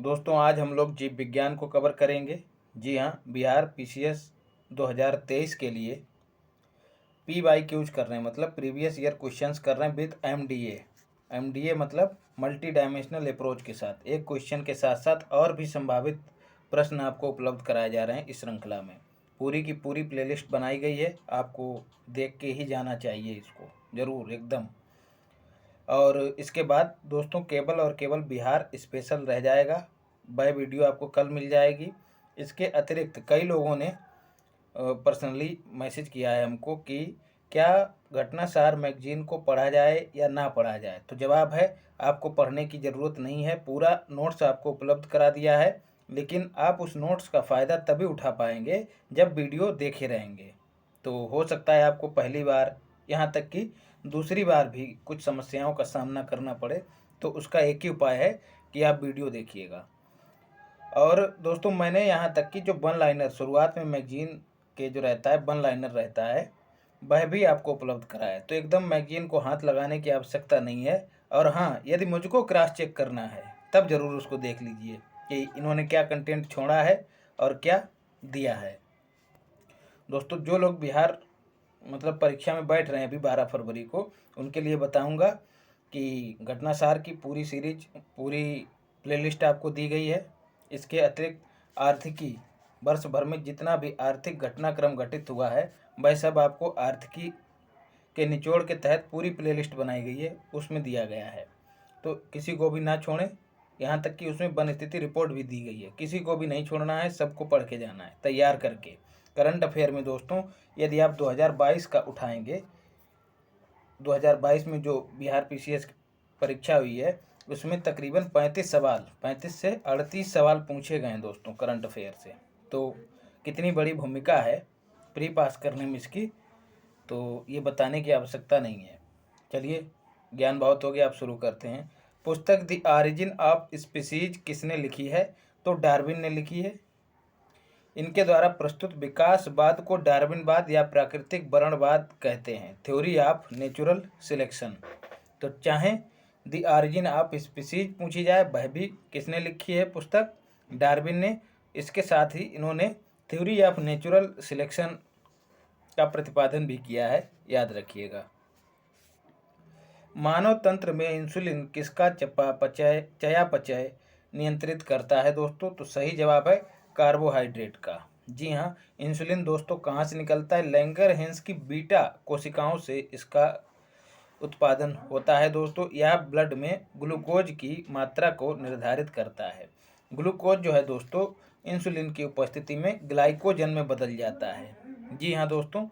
दोस्तों आज हम लोग जीव विज्ञान को कवर करेंगे। जी हाँ, बिहार पीसीएस 2023 के लिए PYQs कर रहे हैं, मतलब प्रीवियस ईयर क्वेश्चंस कर रहे हैं विद एमडीए मतलब मल्टी डायमेंशनल अप्रोच के साथ। एक क्वेश्चन के साथ साथ और भी संभावित प्रश्न आपको उपलब्ध कराए जा रहे हैं इस श्रृंखला में। पूरी की पूरी प्लेलिस्ट बनाई गई है, आपको देख के ही जाना चाहिए इसको ज़रूर एकदम। और इसके बाद दोस्तों केवल और केवल बिहार स्पेशल रह जाएगा। वह वीडियो आपको कल मिल जाएगी। इसके अतिरिक्त कई लोगों ने पर्सनली मैसेज किया है हमको कि क्या घटनासार मैगजीन को पढ़ा जाए या ना पढ़ा जाए। तो जवाब है, आपको पढ़ने की ज़रूरत नहीं है। पूरा नोट्स आपको उपलब्ध करा दिया है, लेकिन आप उस नोट्स का फ़ायदा तभी उठा पाएंगे जब वीडियो देखे रहेंगे। तो हो सकता है आपको पहली बार, यहाँ तक कि दूसरी बार भी कुछ समस्याओं का सामना करना पड़े, तो उसका एक ही उपाय है कि आप वीडियो देखिएगा। और दोस्तों मैंने यहाँ तक कि जो वन लाइनर शुरुआत में मैगजीन के जो रहता है वन लाइनर रहता है, वह भी आपको उपलब्ध कराया है। तो एकदम मैगजीन को हाथ लगाने की आवश्यकता नहीं है। और हाँ, यदि मुझको क्रॉस चेक करना है तब ज़रूर उसको देख लीजिए कि इन्होंने क्या कंटेंट छोड़ा है और क्या दिया है। दोस्तों जो लोग बिहार मतलब परीक्षा में बैठ रहे हैं अभी 12 फरवरी को, उनके लिए बताऊंगा कि घटनासार की पूरी सीरीज, पूरी प्लेलिस्ट आपको दी गई है। इसके अतिरिक्त आर्थिकी, वर्ष भर में जितना भी आर्थिक घटनाक्रम घटित हुआ है वह सब आपको आर्थिकी के निचोड़ के तहत पूरी प्लेलिस्ट बनाई गई है, उसमें दिया गया है। तो किसी को भी ना छोड़ें, यहाँ तक कि उसमें वन स्थिति रिपोर्ट भी दी गई है। किसी को भी नहीं छोड़ना है, सबको पढ़ के जाना है तैयार करके। करंट अफेयर में दोस्तों यदि आप 2022 का उठाएंगे, 2022 में जो बिहार पीसीएस परीक्षा हुई है उसमें तकरीबन 35 सवाल, 35 से 38 सवाल पूछे गए हैं दोस्तों करंट अफेयर से। तो कितनी बड़ी भूमिका है प्री पास करने में इसकी, तो ये बताने की आवश्यकता नहीं है। चलिए, ज्ञान बहुत हो गया, आप शुरू करते हैं। पुस्तक द ऑरिजिन ऑफ स्पीसीज किसने लिखी है? तो डार्विन ने लिखी है। इनके द्वारा प्रस्तुत विकासवाद को डार्विनवाद या प्राकृतिक वर्णवाद कहते हैं, थ्योरी ऑफ नेचुरल सिलेक्शन। तो चाहे द ऑरिजिन ऑफ स्पीसीज पूछी जाए, वह भी किसने लिखी है पुस्तक? डार्विन ने। इसके साथ ही इन्होंने थ्योरी ऑफ नेचुरल सिलेक्शन का प्रतिपादन भी किया है, याद रखिएगा। मानव तंत्र में इंसुलिन किसका चयापचय नियंत्रित करता है दोस्तों? तो सही जवाब है कार्बोहाइड्रेट का। जी हाँ, इंसुलिन दोस्तों कहाँ से निकलता है? लैंगरहैंस की बीटा कोशिकाओं से इसका उत्पादन होता है दोस्तों। यह ब्लड में ग्लूकोज की मात्रा को निर्धारित करता है। ग्लूकोज जो है दोस्तों इंसुलिन की उपस्थिति में ग्लाइकोजन में बदल जाता है। जी हाँ दोस्तों,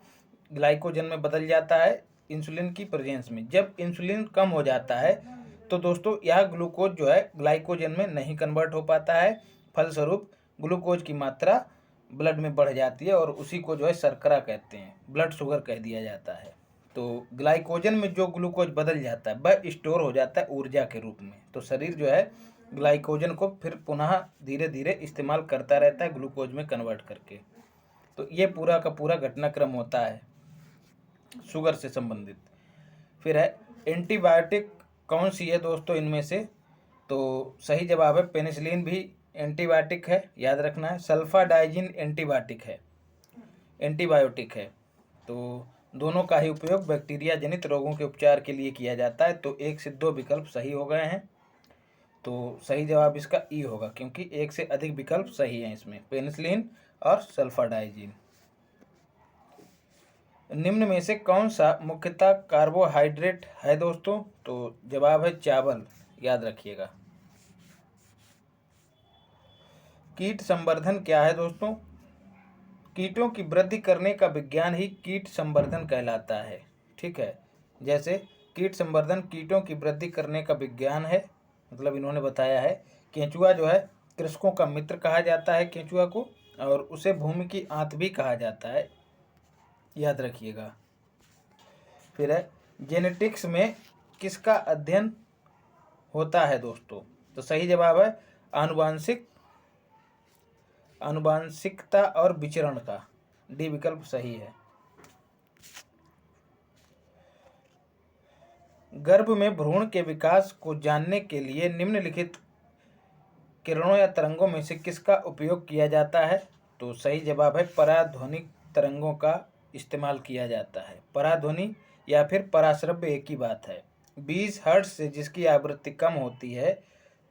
ग्लाइकोजन में बदल जाता है इंसुलिन की प्रेजेंस में। जब इंसुलिन कम हो जाता है तो दोस्तों यह ग्लूकोज जो है ग्लाइकोजन में नहीं कन्वर्ट हो पाता है, फलस्वरूप ग्लूकोज की मात्रा ब्लड में बढ़ जाती है और उसी को जो है शर्करा कहते हैं, ब्लड शुगर कह दिया जाता है। तो ग्लाइकोजन में जो ग्लूकोज बदल जाता है वह स्टोर हो जाता है ऊर्जा के रूप में। तो शरीर जो है ग्लाइकोजन को फिर पुनः धीरे धीरे इस्तेमाल करता रहता है ग्लूकोज में कन्वर्ट करके। तो ये पूरा का पूरा घटनाक्रम होता है शुगर से संबंधित। फिर है एंटीबायोटिक कौन सी है दोस्तों इनमें से? तो सही जवाब है पेनिसिलिन भी एंटीबायोटिक है, याद रखना है। सल्फाडाइजिन एंटीबायोटिक है। तो दोनों का ही उपयोग बैक्टीरिया जनित रोगों के उपचार के लिए किया जाता है। तो 1 से 2 विकल्प सही हो गए हैं। तो सही जवाब इसका ई होगा, क्योंकि 1 से अधिक विकल्प सही हैं इसमें, पेनिसिलिन और सल्फाडाइजिन। निम्न में से कौन सा मुख्यतः कार्बोहाइड्रेट है दोस्तों? तो जवाब है चावल, याद रखिएगा। कीट संवर्धन क्या है दोस्तों? कीटों की वृद्धि करने का विज्ञान ही कीट संवर्धन कहलाता है। ठीक है, जैसे कीट संवर्धन कीटों की वृद्धि करने का विज्ञान है, मतलब इन्होंने बताया है। केंचुआ जो है कृषकों का मित्र कहा जाता है केंचुआ को, और उसे भूमि की आंत भी कहा जाता है, याद रखिएगा। फिर है जेनेटिक्स में किसका अध्ययन होता है दोस्तों? तो सही जवाब है आनुवांशिकता और विचरण का, डी विकल्प सही है। गर्भ में भ्रूण के विकास को जानने के लिए निम्नलिखित किरणों या तरंगों में से किसका उपयोग किया जाता है? तो सही जवाब है पराध्वनिक तरंगों का इस्तेमाल किया जाता है। पराध्वनि या फिर पराश्रव्य एक ही बात है। 20 हर्ट्ज से जिसकी आवृत्ति कम होती है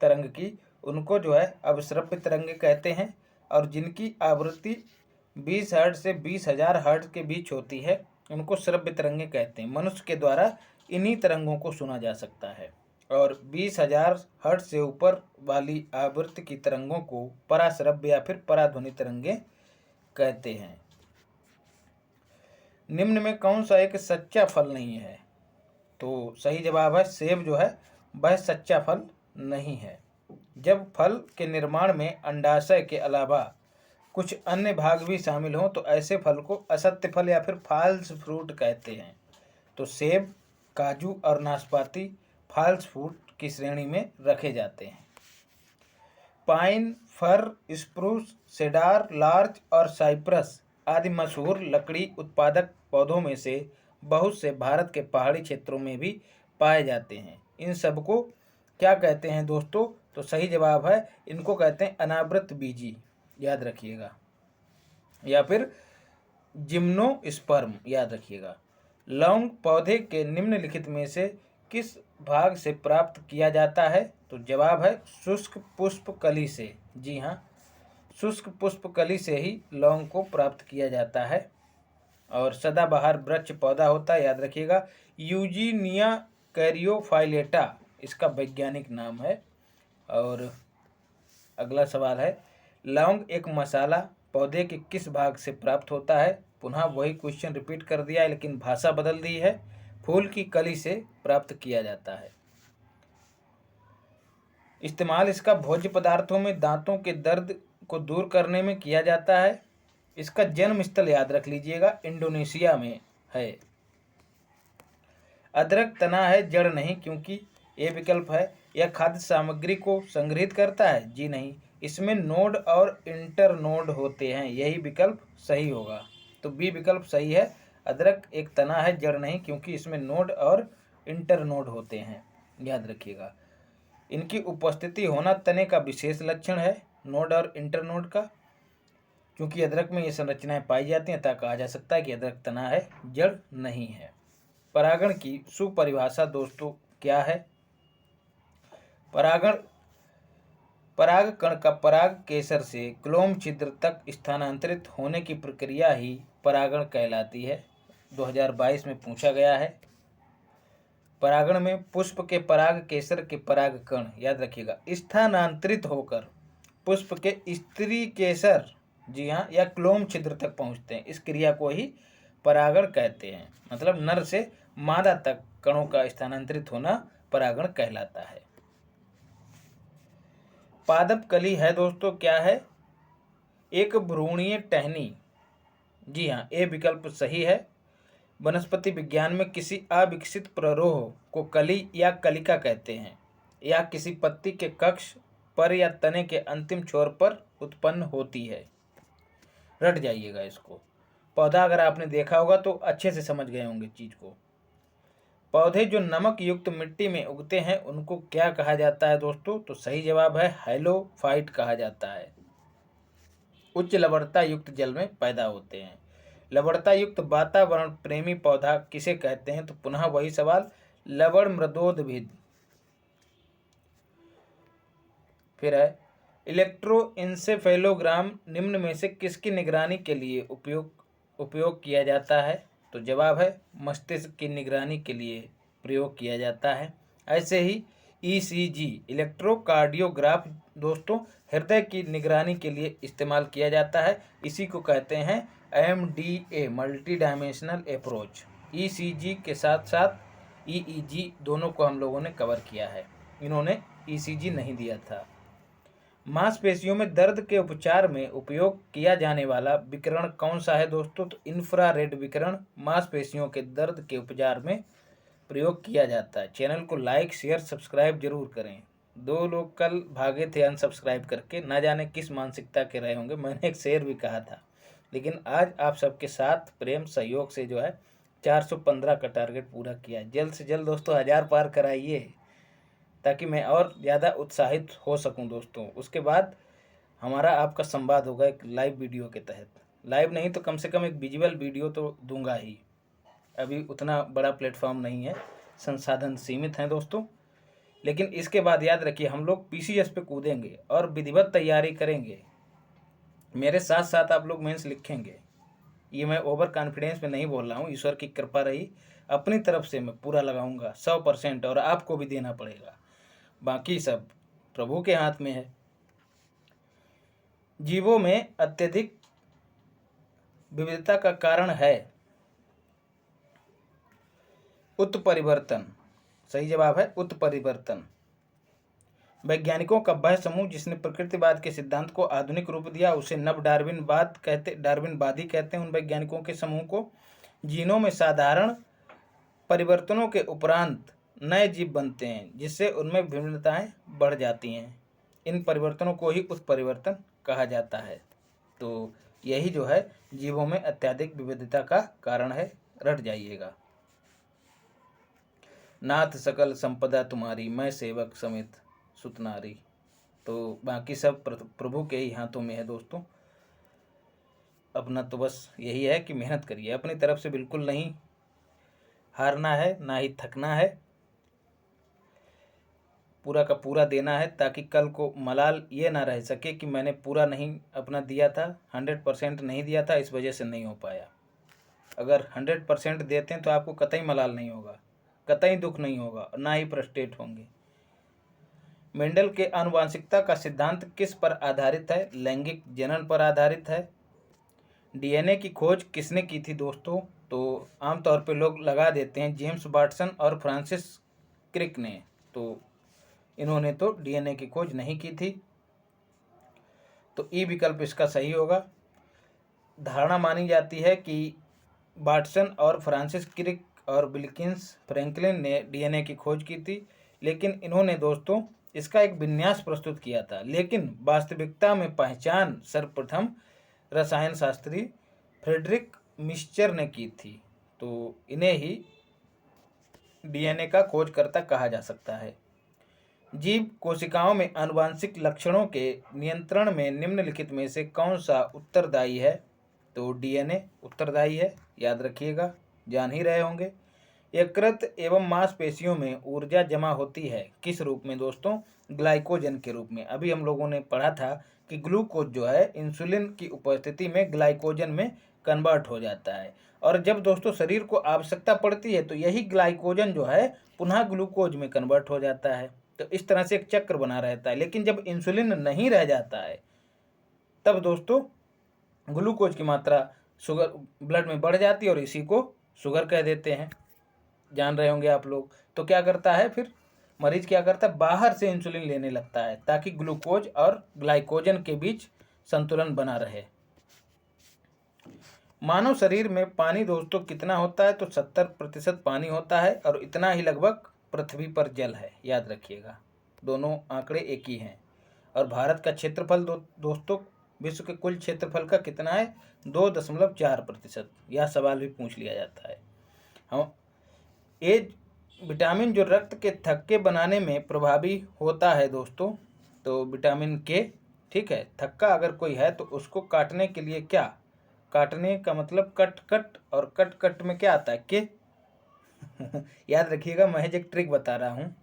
तरंग की, उनको जो है अवश्रव्य तरंगे कहते हैं, और जिनकी आवृत्ति 20 हर्ट्ज से 20,000 हर्ट्ज के बीच होती है उनको श्रव्य तरंगे कहते हैं। मनुष्य के द्वारा इन्हीं तरंगों को सुना जा सकता है, और 20,000 हर्ट्ज से ऊपर वाली आवृत्ति की तरंगों को पराश्रव्य या फिर पराध्वनि तरंगे कहते हैं। निम्न में कौन सा एक सच्चा फल नहीं है? तो सही जवाब है सेब जो है वह सच्चा फल नहीं है। जब फल के निर्माण में अंडाशय के अलावा कुछ अन्य भाग भी शामिल हों तो ऐसे फल को असत्य फल या फिर फॉल्स फ्रूट कहते हैं। तो सेब, काजू और नाशपाती फॉल्स फ्रूट की श्रेणी में रखे जाते हैं। पाइन, फर, स्प्रूस, सेडार, लार्च और साइप्रस आदि मशहूर लकड़ी उत्पादक पौधों में से बहुत से भारत के पहाड़ी क्षेत्रों में भी पाए जाते हैं। इन सबको क्या कहते हैं दोस्तों? तो सही जवाब है इनको कहते हैं अनावृत बीजी, याद रखिएगा, या फिर जिम्नोस्पर्म, याद रखिएगा। लौंग पौधे के निम्नलिखित में से किस भाग से प्राप्त किया जाता है? तो जवाब है शुष्क पुष्प कली से। जी हाँ, शुष्क पुष्प कली से ही लौंग को प्राप्त किया जाता है, और सदाबहार वृक्ष पौधा होता है, याद रखिएगा। यूजीनिया कैरियोफाइलेटा इसका वैज्ञानिक नाम है। और अगला सवाल है, लौंग एक मसाला पौधे के किस भाग से प्राप्त होता है? पुनः वही क्वेश्चन रिपीट कर दिया है लेकिन भाषा बदल दी है। फूल की कली से प्राप्त किया जाता है। इस्तेमाल इसका भोज्य पदार्थों में दांतों के दर्द को दूर करने में किया जाता है। इसका जन्म स्थल याद रख लीजिएगा, इंडोनेशिया में है। अदरक तना है जड़ नहीं, क्योंकि ये विकल्प है। यह खाद्य सामग्री को संग्रहित करता है? जी नहीं, इसमें नोड और इंटर नोड होते हैं, यही विकल्प सही होगा। तो बी विकल्प सही है। अदरक एक तना है जड़ नहीं, क्योंकि इसमें नोड और इंटर नोड होते हैं, याद रखिएगा। इनकी उपस्थिति होना तने का विशेष लक्षण है, नोड और इंटर नोड का। क्योंकि अदरक में ये संरचनाएं पाई जाती हैं, अतः कहा जा सकता है कि अदरक तना है, जड़ नहीं है। परागण की सुपरिभाषा दोस्तों क्या है? परागकण का पराग केसर से क्लोम छिद्र तक स्थानांतरित होने की प्रक्रिया ही परागण कहलाती है। 2022 में पूछा गया है। परागण में पुष्प के पराग केसर के परागकण, याद रखिएगा, स्थानांतरित होकर पुष्प के स्त्री केसर, जी हाँ, या क्लोम छिद्र तक पहुँचते हैं। इस क्रिया को ही परागण कहते हैं। मतलब नर से मादा तक कणों का स्थानांतरित होना परागण कहलाता है। पादप कली है दोस्तों क्या है? एक भ्रूणीय टहनी। जी हाँ, ए विकल्प सही है। वनस्पति विज्ञान में किसी अविकसित प्ररोह को कली या कलिका कहते हैं। या किसी पत्ती के कक्ष पर या तने के अंतिम छोर पर उत्पन्न होती है। रट जाइएगा इसको। पौधा अगर आपने देखा होगा तो अच्छे से समझ गए होंगे चीज को। पौधे जो नमक युक्त मिट्टी में उगते हैं उनको क्या कहा जाता है दोस्तों? तो सही जवाब है हैलोफाइट कहा जाता है। उच्च लवणता युक्त जल में पैदा होते हैं। लवणता युक्त वातावरण प्रेमी पौधा किसे कहते हैं? तो पुनः वही सवाल, लवण मृदोद्भिद। फिर है, इलेक्ट्रोइंसेफेलोग्राम निम्न में से किसकी निगरानी के लिए उपयोग किया जाता है? तो जवाब है मस्तिष्क की निगरानी के लिए प्रयोग किया जाता है। ऐसे ही ईसीजी इलेक्ट्रोकार्डियोग्राफ दोस्तों हृदय की निगरानी के लिए इस्तेमाल किया जाता है। इसी को कहते हैं MDA, multi dimensional approach. ECG के साथ साथ ईईजी दोनों को हम लोगों ने कवर किया है, इन्होंने ईसीजी नहीं दिया था। मांसपेशियों में दर्द के उपचार में उपयोग किया जाने वाला विकिरण कौन सा है दोस्तों? तो इंफ्रारेड विकिरण मांसपेशियों के दर्द के उपचार में प्रयोग किया जाता है। चैनल को लाइक शेयर सब्सक्राइब जरूर करें। 2 लोग कल भागे थे अनसब्सक्राइब करके, ना जाने किस मानसिकता के रहे होंगे। मैंने एक शेर भी कहा था, लेकिन आज आप सबके साथ प्रेम सहयोग से जो है 415 का टारगेट पूरा किया। जल्द से जल्द दोस्तों 1000 पार कराइए। ताकि मैं और ज़्यादा उत्साहित हो सकूं दोस्तों। उसके बाद हमारा आपका संवाद होगा एक लाइव वीडियो के तहत। लाइव नहीं तो कम से कम एक विजुअल वीडियो तो दूंगा ही। अभी उतना बड़ा प्लेटफॉर्म नहीं है, संसाधन सीमित हैं दोस्तों। लेकिन इसके बाद याद रखिए हम लोग पीसीएस पे कूदेंगे और विधिवत तैयारी करेंगे। मेरे साथ साथ आप लोग मेंस लिखेंगे। ये मैं ओवर कॉन्फिडेंस में नहीं बोल रहा हूँ, ईश्वर की कृपा रही, अपनी तरफ से मैं पूरा लगाऊंगा 100%, और आपको भी देना पड़ेगा। बाकी सब प्रभु के हाथ में है। जीवों में अत्यधिक विविधता का कारण है उत्परिवर्तन। सही जवाब है उत्परिवर्तन। वैज्ञानिकों का वह समूह जिसने प्रकृतिवाद के सिद्धांत को आधुनिक रूप दिया उसे नव डार्विनवादी कहते हैं। उन वैज्ञानिकों के समूह को जीनों में साधारण परिवर्तनों के उपरांत नए जीव बनते हैं जिससे उनमें विभिन्नताएं बढ़ जाती हैं। इन परिवर्तनों को ही उत्परिवर्तन कहा जाता है। तो यही जो है जीवों में अत्यधिक विविधता का कारण है, रट जाइएगा। नाथ सकल संपदा तुम्हारी, मैं सेवक समेत सुतनारी। तो बाकी सब प्रभु के ही हाथों में है दोस्तों। अपना तो बस यही है कि मेहनत करिए, अपनी तरफ से बिल्कुल नहीं हारना है, ना ही थकना है, पूरा का पूरा देना है, ताकि कल को मलाल ये ना रह सके कि मैंने पूरा नहीं अपना दिया था, 100% नहीं दिया था, इस वजह से नहीं हो पाया। अगर 100% देते हैं तो आपको कतई मलाल नहीं होगा, कतई दुख नहीं होगा, और ना ही फ्रस्ट्रेट होंगे। मेंडल के आनुवांशिकता का सिद्धांत किस पर आधारित है? लैंगिक जनन पर आधारित है। डीएनए की खोज किसने की थी दोस्तों? तो आमतौर पे लोग लगा देते हैं जेम्स वाटसन और फ्रांसिस क्रिक ने। तो इन्होंने तो डीएनए की खोज नहीं की थी। तो ई विकल्प इसका सही होगा। धारणा मानी जाती है कि वाटसन और फ्रांसिस क्रिक और विल्किंस फ्रैंकलिन ने डीएनए की खोज की थी, लेकिन इन्होंने दोस्तों इसका एक विन्यास प्रस्तुत किया था। लेकिन वास्तविकता में पहचान सर्वप्रथम रसायन शास्त्री फ्रेडरिक मिक्सचर ने की थी। तो इन्हें ही डीएनए का खोजकर्ता कहा जा सकता है। जीव कोशिकाओं में आनुवांशिक लक्षणों के नियंत्रण में निम्नलिखित में से कौन सा उत्तरदायी है? तो डीएनए उत्तरदायी है, याद रखिएगा, जान ही रहे होंगे। यकृत एवं मांसपेशियों में ऊर्जा जमा होती है किस रूप में दोस्तों? ग्लाइकोजन के रूप में। अभी हम लोगों ने पढ़ा था कि ग्लूकोज जो है इंसुलिन की उपस्थिति में ग्लाइकोजन में कन्वर्ट हो जाता है, और जब दोस्तों शरीर को आवश्यकता पड़ती है तो यही ग्लाइकोजन जो है पुनः ग्लूकोज में कन्वर्ट हो जाता है। तो इस तरह से एक चक्र बना रहता है। लेकिन जब इंसुलिन नहीं रह जाता है तब दोस्तों ग्लूकोज की मात्रा शुगर ब्लड में बढ़ जाती है और इसी को शुगर कह देते हैं, जान रहे होंगे आप लोग। तो क्या करता है फिर मरीज, क्या करता है, बाहर से इंसुलिन लेने लगता है ताकि ग्लूकोज और ग्लाइकोजन के बीच संतुलन बना रहे। मानव शरीर में पानी दोस्तों कितना होता है? तो 70% पानी होता है, और इतना ही लगभग पृथ्वी पर जल है, याद रखिएगा। दोनों आंकड़े एक ही हैं। और भारत का क्षेत्रफल दोस्तों विश्व के कुल क्षेत्रफल का कितना है? 2.4%। यह सवाल भी पूछ लिया जाता है। हम विटामिन जो रक्त के थक्के बनाने में प्रभावी होता है दोस्तों, तो विटामिन के, ठीक है। थक्का अगर कोई है तो उसको काटने के लिए क्या, काटने का मतलब कट, और कट में क्या आता है? के याद रखिएगा, महज एक ट्रिक बता रहा हूँ।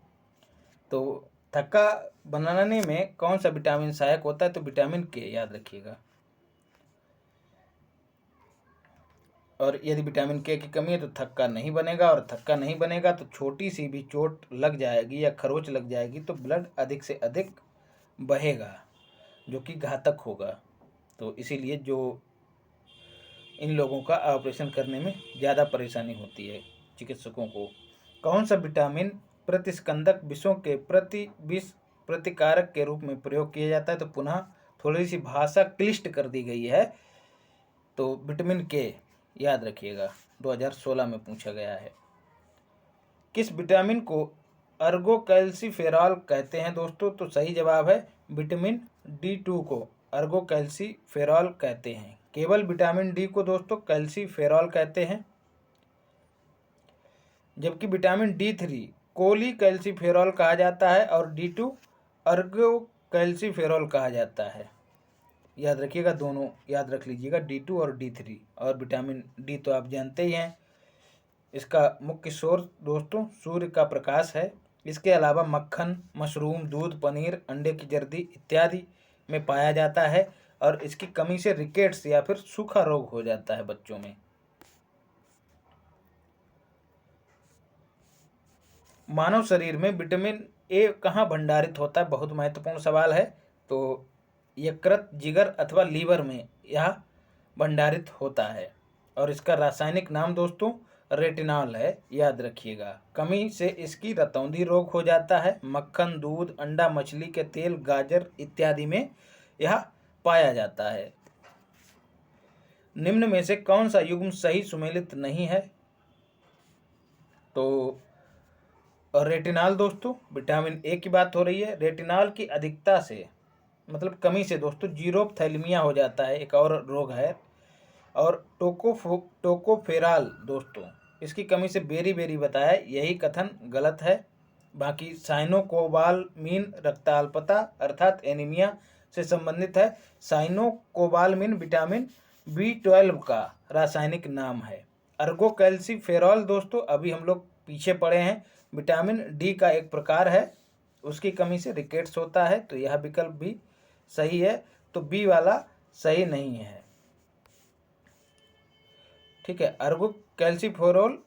तो थक्का बनाने में कौन सा विटामिन सहायक होता है? तो विटामिन के, याद रखिएगा। और यदि विटामिन के की कमी है तो थक्का नहीं बनेगा, और थक्का नहीं बनेगा तो छोटी सी भी चोट लग जाएगी या खरोच लग जाएगी तो ब्लड अधिक से अधिक बहेगा, जो कि घातक होगा। तो इसीलिए जो इन लोगों का ऑपरेशन करने में ज़्यादा परेशानी होती है चिकित्सकों को। कौन सा विटामिन प्रतिस्कंदक विषों के विष प्रतिकारक के रूप में प्रयोग किया जाता है? तो पुनः थोड़ी सी भाषा क्लिष्ट कर दी गई है। तो विटामिन के, याद रखिएगा, 2016 में पूछा गया है। किस विटामिन को अर्गोकैल्सिफेरॉल कहते हैं दोस्तों? तो सही जवाब है विटामिन D2 को अर्गोकैल्सिफेरॉल कहते हैं। केवल विटामिन डी को दोस्तों कैल्सिफेरॉल कहते हैं। जबकि विटामिन D3 कोलीकैल्सिफेरॉल कहा जाता है और D2 अर्गोकैल्सिफेरॉल कहा जाता है। याद रखिएगा, दोनों याद रख लीजिएगा, D2 और D3। और विटामिन डी तो आप जानते ही हैं, इसका मुख्य सोर्स दोस्तों सूर्य का प्रकाश है। इसके अलावा मक्खन, मशरूम, दूध, पनीर, अंडे की जर्दी इत्यादि में पाया जाता है और इसकी कमी से रिकेट्स या फिर सूखा रोग हो जाता है बच्चों में। मानव शरीर में विटामिन ए कहाँ भंडारित होता है, बहुत महत्वपूर्ण सवाल है। तो यकृत, जिगर अथवा लीवर में यह भंडारित होता है और इसका रासायनिक नाम दोस्तों रेटिनॉल है, याद रखिएगा। कमी से इसकी रतौंधी रोग हो जाता है। मक्खन, दूध, अंडा, मछली के तेल, गाजर इत्यादि में यह पाया जाता है। निम्न में से कौन सा युग्म सही सुमेलित नहीं है? तो रेटिनॉल दोस्तों, विटामिन ए की बात हो रही है। रेटिनॉल की अधिकता से मतलब कमी से दोस्तों जीरोप्थैलेमिया हो जाता है, एक और रोग है। और टोकोफेराल दोस्तों, इसकी कमी से बेरी बताया, यही कथन गलत है। बाकी साइनोकोबालमीन रक्ताल्पता अर्थात एनीमिया से संबंधित है। साइनोकोबालमीन विटामिन B12 का रासायनिक नाम है। अर्गोकैल्सिफेरॉल दोस्तों, अभी हम लोग पीछे पड़े हैं, विटामिन डी का एक प्रकार है, उसकी कमी से रिकेट्स होता है, तो यह विकल्प भी सही है। तो बी वाला सही नहीं है, ठीक है। अर्गोकैल्सिफेरॉल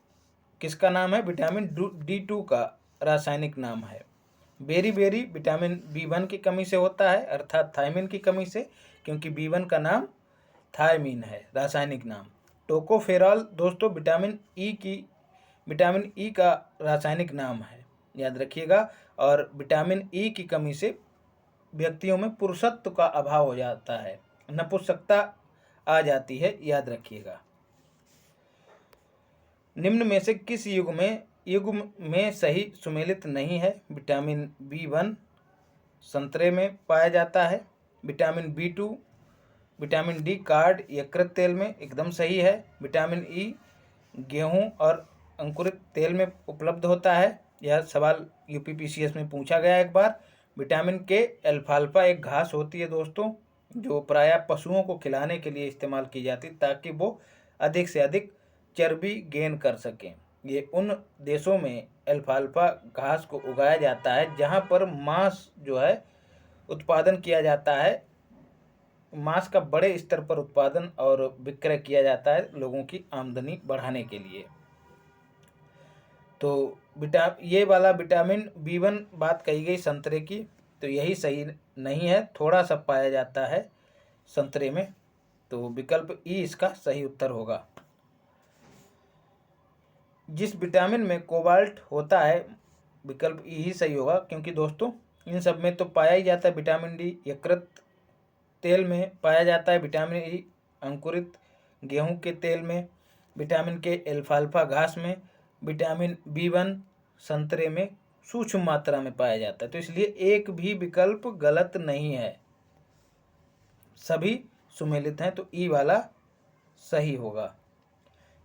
किसका नाम है? विटामिन D2 का रासायनिक नाम है। बेरी विटामिन B1 की कमी से होता है, अर्थात थायमिन की कमी से, क्योंकि B1 का नाम थायमिन है, रासायनिक नाम। टोकोफेरॉल दोस्तों विटामिन ई का रासायनिक नाम है, याद रखिएगा। और विटामिन ई की कमी से व्यक्तियों में पुरुषत्व का अभाव हो जाता है, नपुंसकता आ जाती है, याद रखिएगा। निम्न में से किस युग्म में सही सुमेलित नहीं है? विटामिन B1 संतरे में पाया जाता है। Vitamin B2, vitamin D card यकृत तेल में, एकदम सही है। विटामिन ई गेहूं और अंकुरित तेल में उपलब्ध होता है, यह सवाल UPPCS में पूछा गया एक बार। विटामिन के अल्फाल्फा एक घास होती है दोस्तों, जो प्रायः पशुओं को खिलाने के लिए इस्तेमाल की जाती है ताकि वो अधिक से अधिक चर्बी गेन कर सकें। ये उन देशों में अल्फाल्फा घास को उगाया जाता है जहाँ पर मांस जो है उत्पादन किया जाता है, मांस का बड़े स्तर पर उत्पादन और विक्रय किया जाता है लोगों की आमदनी बढ़ाने के लिए। तो ये वाला विटामिन B1 बात कही गई संतरे की, तो यही सही नहीं है, थोड़ा सा पाया जाता है संतरे में, तो विकल्प ई इसका सही उत्तर होगा। जिस विटामिन में कोबाल्ट होता है, विकल्प ई ही सही होगा, क्योंकि दोस्तों इन सब में तो पाया ही जाता है। विटामिन डी यकृत तेल में पाया जाता है, विटामिन ई अंकुरित गेहूं के तेल में, विटामिन के अल्फाल्फा घास में, विटामिन B1 संतरे में सूक्ष्म मात्रा में पाया जाता है। तो इसलिए एक भी विकल्प गलत नहीं है, सभी सुमेलित हैं, तो ई वाला सही होगा।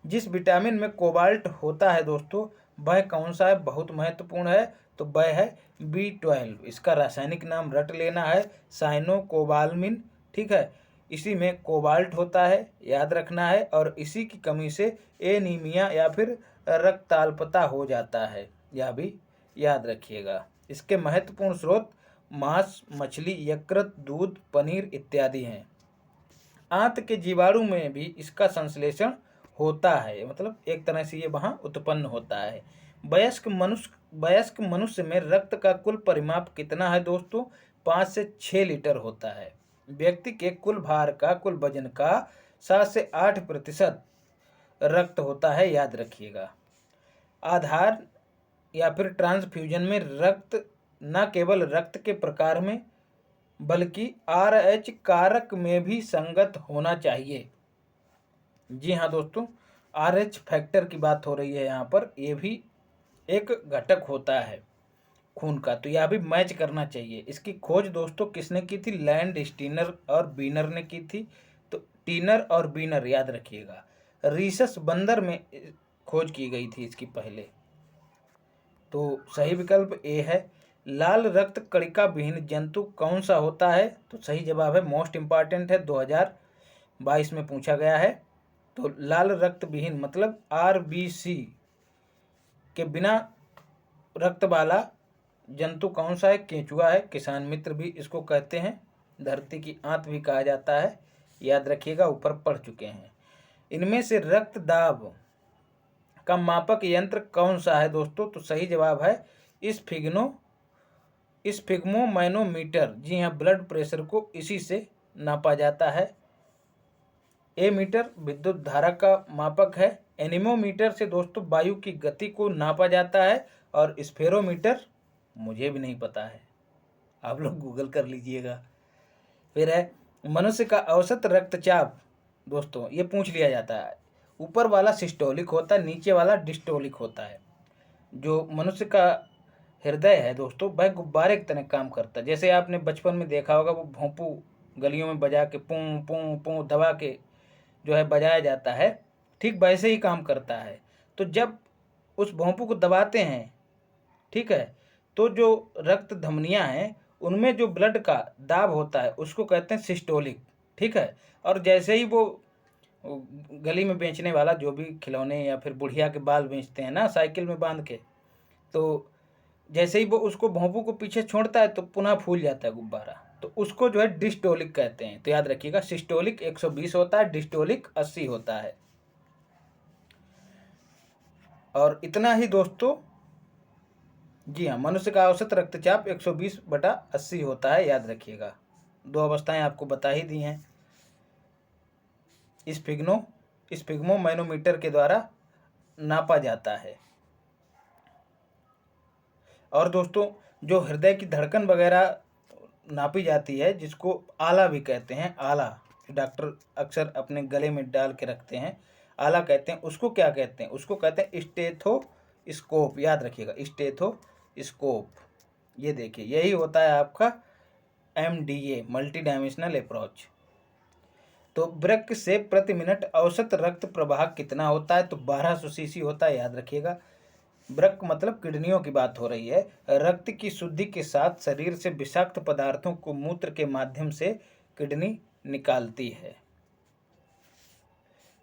जिस विटामिन में कोबाल्ट होता है दोस्तों, वह कौन सा है? बहुत महत्वपूर्ण है, तो वह है B12। इसका रासायनिक नाम रट लेना है, साइनोकोबालमिन, ठीक है। इसी में कोबाल्ट होता है, याद रखना है, और इसी की कमी से एनीमिया या फिर रक्ताल्पता हो जाता है, यह भी याद रखिएगा। इसके महत्वपूर्ण स्रोत मांस, मछली, यकृत, दूध, पनीर इत्यादि हैं। आंत के जीवाणु में भी इसका संश्लेषण होता है, मतलब एक तरह से ये वहाँ उत्पन्न होता है। वयस्क मनुष्य में रक्त का कुल परिमाप कितना है दोस्तों? 5 से 6 लीटर होता है। व्यक्ति के कुल भार का, कुल वजन का 7 से 8% रक्त होता है, याद रखिएगा। आधार या फिर ट्रांसफ्यूजन में रक्त न केवल रक्त के प्रकार में बल्कि RH कारक में भी संगत होना चाहिए। जी हाँ दोस्तों, RH फैक्टर की बात हो रही है यहाँ पर, ये भी एक घटक होता है खून का, तो यह भी मैच करना चाहिए। इसकी खोज दोस्तों किसने की थी? लैंड स्टीनर और बीनर ने की थी। तो टीनर और बीनर याद रखिएगा। रीसस बंदर में खोज की गई थी इसकी पहले, तो सही विकल्प ए है। लाल रक्त कणिका विहीन जंतु कौन सा होता है? तो सही जवाब है, मोस्ट इम्पॉर्टेंट है, 2022 में पूछा गया है। तो लाल रक्त विहीन मतलब RBC के बिना रक्त वाला जंतु कौन सा है? केंचुआ है। किसान मित्र भी इसको कहते हैं, धरती की आंत भी कहा जाता है, याद रखिएगा, ऊपर पढ़ चुके हैं। इनमें से रक्त दाब का मापक यंत्र कौन सा है दोस्तों? तो सही जवाब है स्फिग्मोमैनोमीटर। जी हाँ, ब्लड प्रेशर को इसी से नापा जाता है। एमीटर विद्युत धारा का मापक है। एनीमोमीटर से दोस्तों वायु की गति को नापा जाता है। और स्फेरोमीटर मुझे भी नहीं पता है, आप लोग गूगल कर लीजिएगा। फिर है मनुष्य का औसत रक्तचाप। दोस्तों ये पूछ लिया जाता है, ऊपर वाला सिस्टोलिक होता है, नीचे वाला डिस्टोलिक होता है। जो मनुष्य का हृदय है दोस्तों, वह गुब्बारे की तरह काम करता है। जैसे आपने बचपन में देखा होगा, वो भोंपू गलियों में बजा के पूं पूं पूं दबा के जो है बजाया जाता है, ठीक वैसे ही काम करता है। तो जब उस भोंपू को दबाते हैं, ठीक है, तो जो रक्त धमनियाँ हैं उनमें जो ब्लड का दाब होता है उसको कहते हैं सिस्टोलिक, ठीक है। और जैसे ही वो गली में बेचने वाला जो भी खिलौने या फिर बुढ़िया के बाल बेचते हैं ना साइकिल में बांध के, तो जैसे ही वो उसको भोंपू को पीछे छोड़ता है तो पुनः फूल जाता है गुब्बारा, तो उसको जो है डिस्टोलिक कहते हैं। तो याद रखिएगा, सिस्टोलिक 120 होता है, डिस्टोलिक 80 होता है। और इतना ही दोस्तों, जी हाँ, मनुष्य का औसत रक्तचाप 120/80 होता है, याद रखिएगा। 2 अवस्थाएं आपको बता ही दी हैं। स्फिग्मोमैनोमीटर के द्वारा नापा जाता है। और दोस्तों जो हृदय की धड़कन वगैरह नापी जाती है, जिसको आला भी कहते हैं, आला डॉक्टर अक्सर अपने गले में डाल के रखते हैं, आला कहते हैं, उसको क्या कहते हैं? उसको कहते हैं स्टेथोस्कोप, याद रखिएगा, स्टेथोस्कोप। ये देखिए, यही होता है आपका MDA, मल्टी डायमेंशनल अप्रोच। तो वृक्क से प्रति मिनट औसत रक्त प्रवाह कितना होता है? तो 1200 सीसी होता है, याद रखिएगा। वृक्क मतलब किडनियों की बात हो रही है। रक्त की शुद्धि के साथ शरीर से विषाक्त पदार्थों को मूत्र के माध्यम से किडनी निकालती है।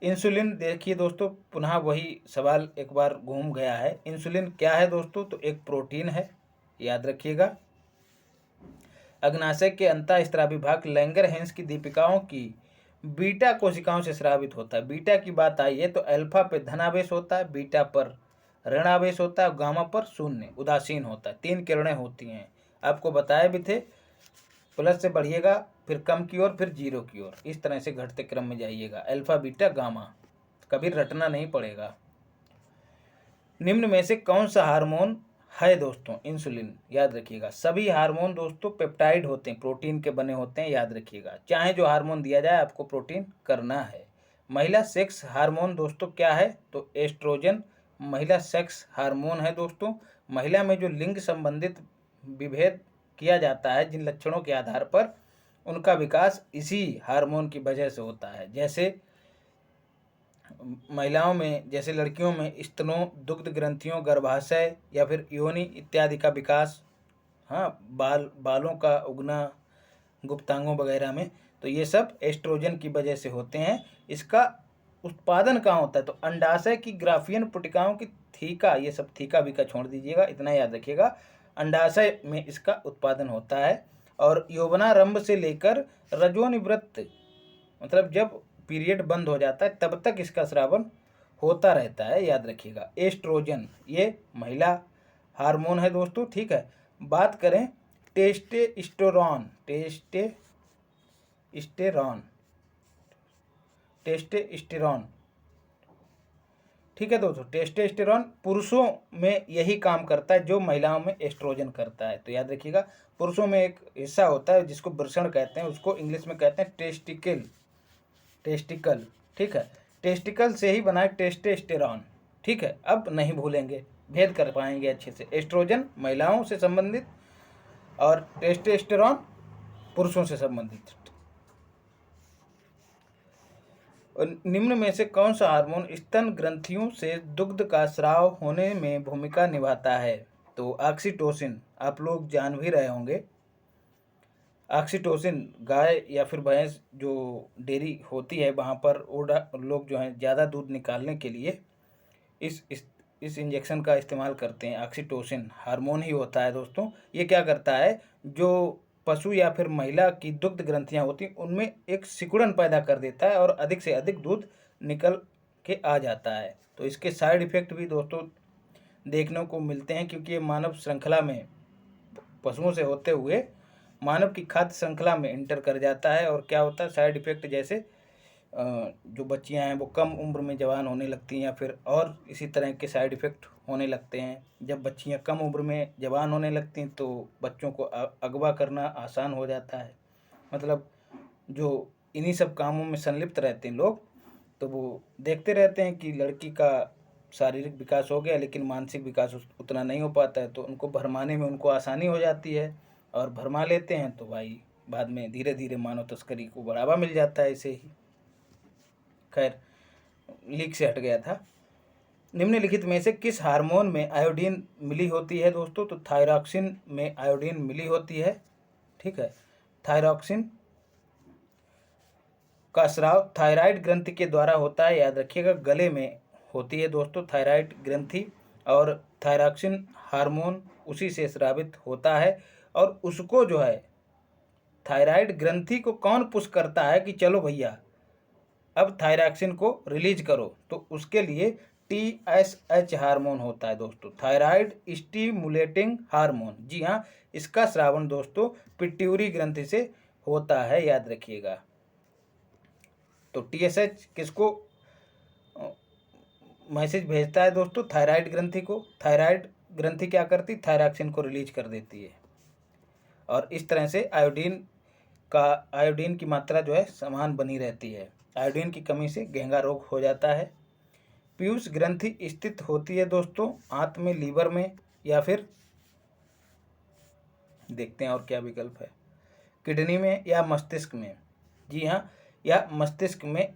इंसुलिन, देखिए दोस्तों, पुनः वही सवाल एक बार घूम गया है। इंसुलिन क्या है दोस्तों? तो एक प्रोटीन है, याद रखिएगा। अग्नाशय के अंतःस्रावी भाग लैंगरहैंस की दीपिकाओं की बीटा कोशिकाओं से स्रावित होता है। बीटा की बात आई है तो अल्फा पे धनावेश होता है, बीटा पर ऋणावेश होता है, गामा पर शून्य उदासीन होता है। 3 किरणें होती हैं, आपको बताए भी थे। प्लस से बढ़िएगा, फिर कम की ओर, फिर 0 की ओर, इस तरह से घटते क्रम में जाइएगा। अल्फा बीटा गामा, कभी रटना नहीं पड़ेगा। निम्न में से कौन सा हार्मोन है दोस्तों? इंसुलिन, याद रखिएगा। सभी हार्मोन दोस्तों पेप्टाइड होते हैं, प्रोटीन के बने होते हैं, याद रखिएगा। चाहे जो हार्मोन दिया जाए आपको प्रोटीन करना है। महिला सेक्स हार्मोन दोस्तों क्या है? तो एस्ट्रोजन महिला सेक्स हार्मोन है दोस्तों। महिला में जो लिंग संबंधित विभेद किया जाता है जिन लक्षणों के आधार पर, उनका विकास इसी हार्मोन की वजह से होता है। जैसे महिलाओं में, जैसे लड़कियों में स्तनों, दुग्ध ग्रंथियों, गर्भाशय या फिर योनि इत्यादि का विकास, हाँ, बालों का उगना, गुप्तांगों वगैरह में, तो ये सब एस्ट्रोजन की वजह से होते हैं। इसका उत्पादन कहाँ होता है? तो अंडाशय की ग्राफियन पुटिकाओं की थीका, ये सब थीका विका छोड़ दीजिएगा, इतना याद रखिएगा, अंडाशय में इसका उत्पादन होता है। और यौवनारंभ से लेकर रजोनिवृत्त, मतलब जब पीरियड बंद हो जाता है तब तक इसका स्रावन होता रहता है, याद रखिएगा। एस्ट्रोजन ये महिला हार्मोन है दोस्तों, ठीक है। बात करें टेस्टोस्टेरोन, टेस्टोस्टेरोन, ठीक है दोस्तों। टेस्टोस्टेरोन पुरुषों में यही काम करता है जो महिलाओं में एस्ट्रोजन करता है, तो याद रखिएगा। पुरुषों में एक हिस्सा होता है जिसको वृषण कहते हैं, उसको इंग्लिश में कहते हैं टेस्टिकल, ठीक है। टेस्टिकल से ही बना है टेस्टोस्टेरोन, ठीक है। अब नहीं भूलेंगे, भेद कर पाएंगे अच्छे से। एस्ट्रोजन महिलाओं से संबंधित और टेस्टोस्टेरोन पुरुषों से संबंधित। निम्न में से कौन सा हार्मोन स्तन ग्रंथियों से दुग्ध का स्राव होने में भूमिका निभाता है? तो ऑक्सीटोसिन आप लोग जान भी रहे होंगे। ऑक्सीटोसिन गाय या फिर भैंस जो डेयरी होती है वहाँ पर लोग जो हैं ज़्यादा दूध निकालने के लिए इस इंजेक्शन का इस्तेमाल करते हैं। ऑक्सीटोसिन हार्मोन ही होता है दोस्तों। ये क्या करता है, जो पशु या फिर महिला की दुग्ध ग्रंथियाँ होती हैं उनमें एक सिकुड़न पैदा कर देता है और अधिक से अधिक दूध निकल के आ जाता है। तो इसके साइड इफ़ेक्ट भी दोस्तों देखने को मिलते हैं, क्योंकि ये मानव श्रृंखला में पशुओं से होते हुए मानव की खाद्य श्रृंखला में इंटर कर जाता है। और क्या होता है साइड इफ़ेक्ट, जैसे जो बच्चियां हैं वो कम उम्र में जवान होने लगती हैं, या फिर और इसी तरह के साइड इफ़ेक्ट होने लगते हैं। जब बच्चियां कम उम्र में जवान होने लगती हैं तो बच्चों को अगवा करना आसान हो जाता है। मतलब जो इन्हीं सब कामों में संलिप्त रहते हैं लोग, तो वो देखते रहते हैं कि लड़की का शारीरिक विकास हो गया लेकिन मानसिक विकास उतना नहीं हो पाता है, तो उनको भरमाने में उनको आसानी हो जाती है और भरमा लेते हैं। तो भाई बाद में धीरे धीरे मानव तस्करी को बढ़ावा मिल जाता है। इसे ही खैर लीक से हट गया था। निम्नलिखित में से किस हार्मोन में आयोडीन मिली होती है दोस्तों? तो थायरॉक्सिन में आयोडीन मिली होती है। ठीक है, थायरॉक्सिन का स्राव थायराइड ग्रंथि के द्वारा होता है, याद रखिएगा। गले में होती है दोस्तों थायराइड ग्रंथि, और थायरॉक्सिन हार्मोन उसी से स्रावित होता है। और उसको जो है थायराइड ग्रंथि को कौन पुश करता है कि चलो भैया अब थायरॉक्सिन को रिलीज करो? तो उसके लिए TSH हार्मोन होता है दोस्तों, थायराइड स्टिमुलेटिंग हार्मोन। जी हाँ, इसका स्रावन दोस्तों पिट्यूरी ग्रंथि से होता है, याद रखिएगा। तो TSH किसको मैसेज भेजता है दोस्तों? थायराइड ग्रंथि को। थायराइड ग्रंथि क्या करती? थायरॉक्सिन को रिलीज कर देती है। और इस तरह से आयोडीन की मात्रा जो है समान बनी रहती है। आयोडीन की कमी से घेंगा रोग हो जाता है। पीयूष ग्रंथि स्थित होती है दोस्तों आंत में, लीवर में, या फिर देखते हैं और क्या विकल्प है, किडनी में या मस्तिष्क में? जी हाँ, या मस्तिष्क में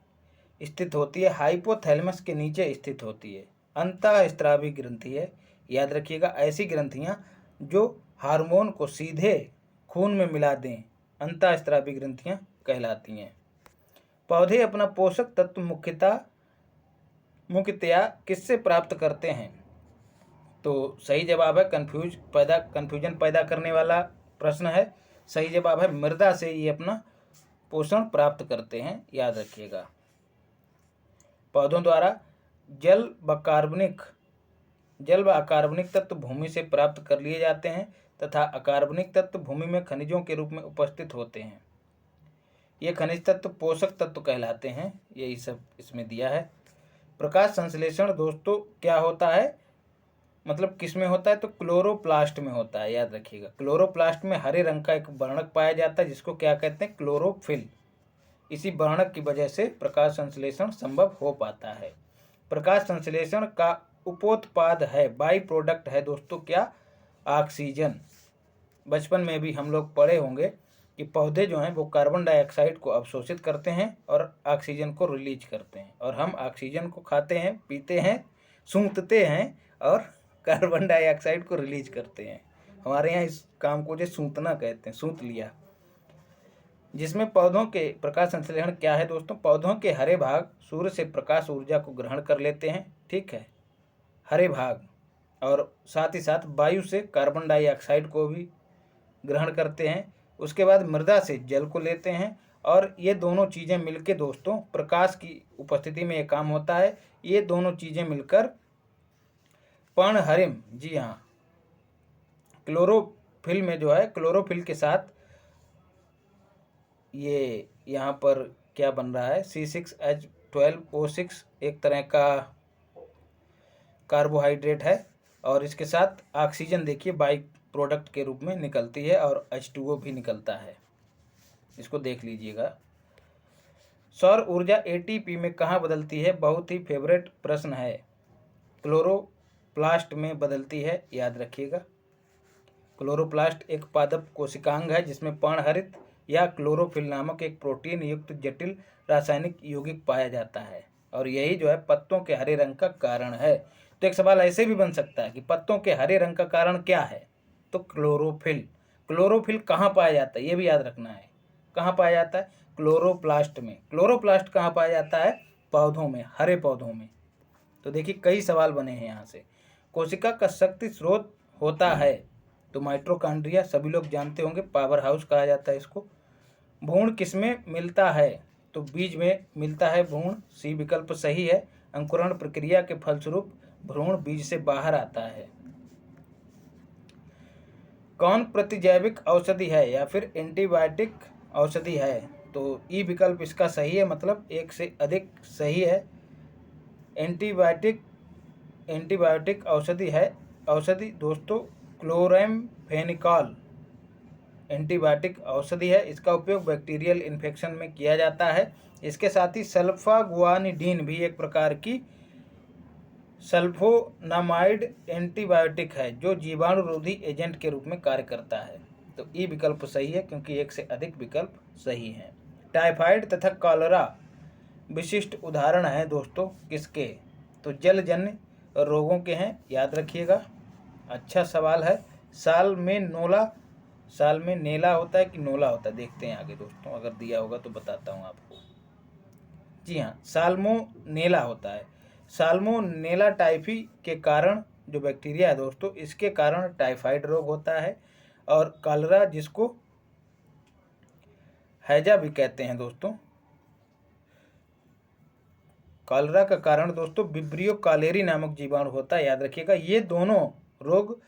स्थित होती है। हाइपोथैलेमस के नीचे स्थित होती है। अंतःस्रावी ग्रंथि है, याद रखिएगा। ऐसी ग्रंथियाँ जो हार्मोन को सीधे खून में मिला दें अंतःस्रावी ग्रंथियाँ कहलाती हैं। पौधे अपना पोषक तत्व मुख्यतया किससे प्राप्त करते हैं? तो सही जवाब है कन्फ्यूजन पैदा करने वाला प्रश्न है। सही जवाब है मृदा से ये अपना पोषण प्राप्त करते हैं, याद रखिएगा। पौधों द्वारा जल व अकार्बनिक तत्व भूमि से प्राप्त कर लिए जाते हैं तथा अकार्बनिक तत्व भूमि में खनिजों के रूप में उपस्थित होते हैं। ये खनिज तत्व पोषक तत्व कहलाते हैं। यही सब इसमें दिया है। प्रकाश संश्लेषण दोस्तों क्या होता है, मतलब किस में होता है? तो क्लोरोप्लास्ट में होता है, याद रखिएगा। क्लोरोप्लास्ट में हरे रंग का एक वर्णक पाया जाता है जिसको क्या कहते हैं? क्लोरोफिल। इसी वर्णक की वजह से प्रकाश संश्लेषण संभव हो पाता है। प्रकाश संश्लेषण का उपोत्पाद है, बाई प्रोडक्ट है दोस्तों क्या? ऑक्सीजन। बचपन में भी हम लोग पढ़े होंगे कि पौधे जो हैं वो कार्बन डाइऑक्साइड को अवशोषित करते हैं और ऑक्सीजन को रिलीज करते हैं, और हम ऑक्सीजन को खाते हैं, पीते हैं, सूंघते हैं और कार्बन डाइऑक्साइड को रिलीज करते हैं। हमारे यहाँ इस काम को जो सूंघना कहते हैं, सूंघ लिया। जिसमें पौधों के प्रकाश संश्लेषण क्या है दोस्तों? पौधों के हरे भाग सूर्य से प्रकाश ऊर्जा को ग्रहण कर लेते हैं, ठीक है, हरे भाग, और साथ ही साथ वायु से कार्बन डाइऑक्साइड को भी ग्रहण करते हैं। उसके बाद मृदा से जल को लेते हैं, और ये दोनों चीज़ें मिलकर दोस्तों प्रकाश की उपस्थिति में ये काम होता है। ये दोनों चीज़ें मिलकर पर्णहरिम, जी हाँ, क्लोरोफिल में जो है, क्लोरोफिल के साथ ये यहाँ पर क्या बन रहा है? C6H12O6 एक तरह का कार्बोहाइड्रेट है, और इसके साथ ऑक्सीजन देखिए बाई प्रोडक्ट के रूप में निकलती है, और H2O भी निकलता है। इसको देख लीजिएगा। सौर ऊर्जा ATP में कहाँ बदलती है? बहुत ही फेवरेट प्रश्न है। क्लोरोप्लास्ट में बदलती है, याद रखिएगा। क्लोरोप्लास्ट एक पादप कोशिकांग है जिसमें पर्णहरित या क्लोरोफिल नामक एक प्रोटीन युक्त जटिल रासायनिक यौगिक पाया जाता है, और यही जो है पत्तों के हरे रंग का कारण है। तो एक सवाल ऐसे भी बन सकता है कि पत्तों के हरे रंग का कारण क्या है, तो क्लोरोफिल। क्लोरोफिल कहाँ पाया जाता है ये भी याद रखना है। कहाँ पाया जाता है? क्लोरोप्लास्ट में। क्लोरोप्लास्ट कहाँ पाया जाता है? पौधों में, हरे पौधों में। तो देखिए कई सवाल बने हैं यहाँ से। कोशिका का शक्ति स्रोत होता है, तो माइटोकॉन्ड्रिया सभी लोग जानते होंगे, पावर हाउस कहा जाता है इसको। भ्रूण किसमें मिलता है? तो बीज में मिलता है भ्रूण, सी विकल्प सही है। अंकुरण प्रक्रिया के फलस्वरूप भ्रूण बीज से बाहर आता है। कौन प्रतिजैविक औषधि है या फिर एंटीबायोटिक औषधि है? तो ई विकल्प इसका सही है, मतलब एक से अधिक सही है। एंटीबायोटिक औषधि है। औषधि दोस्तों क्लोरामफेनिकॉल एंटीबायोटिक औषधि है। इसका उपयोग बैक्टीरियल इन्फेक्शन में किया जाता है। इसके साथ ही सल्फागुआनिडीन भी एक प्रकार की सल्फोनामाइड एंटीबायोटिक है जो जीवाणुरोधी एजेंट के रूप में कार्य करता है। तो ई विकल्प सही है क्योंकि एक से अधिक विकल्प सही हैं। टाइफाइड तथा कॉलरा विशिष्ट उदाहरण हैं दोस्तों किसके? तो जलजन्य रोगों के हैं, याद रखिएगा। अच्छा सवाल है। साल में नेला होता है कि नोला होता है? देखते हैं आगे दोस्तों, अगर दिया होगा तो बताता हूँ आपको। जी हाँ, साल्मोनेला होता है। साल्मोनेला टाइफी के कारण जो बैक्टीरिया है दोस्तों, इसके कारण टाइफाइड रोग होता है। और कॉलरा जिसको हैजा भी कहते हैं दोस्तों, कॉलरा का कारण दोस्तों विब्रियो कॉलेरी नामक जीवाणु होता है, याद रखिएगा। ये दोनों रोग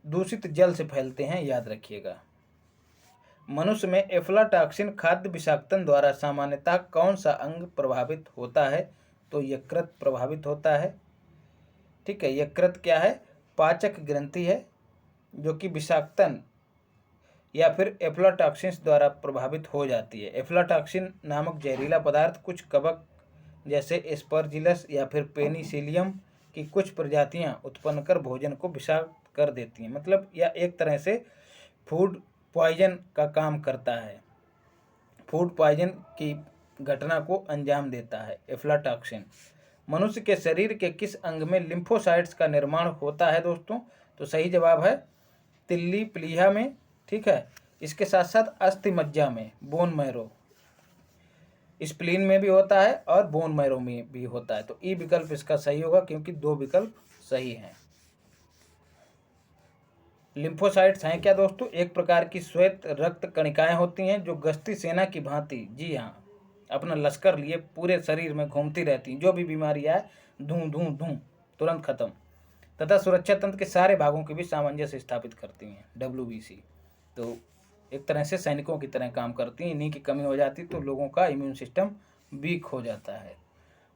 दूषित जल से फैलते हैं, याद रखिएगा। मनुष्य में एफ्लाटॉक्सिन खाद्य विषाक्तन द्वारा सामान्यतः कौन सा अंग प्रभावित होता है? तो यकृत प्रभावित होता है। ठीक है, यकृत क्या है? पाचक ग्रंथि है जो कि विषाक्तन या फिर एफ्लाटॉक्सिन द्वारा प्रभावित हो जाती है। एफ्लाटॉक्सिन नामक जहरीला पदार्थ कुछ कवक जैसे एस्परजिलस या फिर पेनिसिलियम की कुछ प्रजातियां उत्पन्न कर भोजन को विषाक्त कर देती हैं, मतलब यह एक तरह से फूड पॉइजन का काम करता है। फूड पॉइजन की घटना को अंजाम देता है एफ्लाटॉक्सिन। मनुष्य के शरीर के किस अंग में लिम्फोसाइट्स का निर्माण होता है दोस्तों? तो सही जवाब है तिल्ली प्लीहा में। ठीक है, इसके साथ साथ अस्थि मज्जा में, बोन मैरो, स्प्लीन में भी होता है और बोन मैरो में भी होता है। तो ई विकल्प इसका सही होगा क्योंकि दो विकल्प सही हैं। लिम्फोसाइट्स हैं क्या दोस्तों? एक प्रकार की श्वेत रक्त कणिकाएं होती हैं जो गश्ती सेना की भांति, जी हाँ, अपना लश्कर लिए पूरे शरीर में घूमती रहती हैं। जो भी बीमारी आए धूं धूं धूं तुरंत खत्म, तथा सुरक्षा तंत्र के सारे भागों के बीच सामंजस्य स्थापित करती हैं, WBC। तो एक तरह से सैनिकों की तरह काम करती हैं। इन्हीं की कमी हो जाती तो लोगों का इम्यून सिस्टम वीक हो जाता है।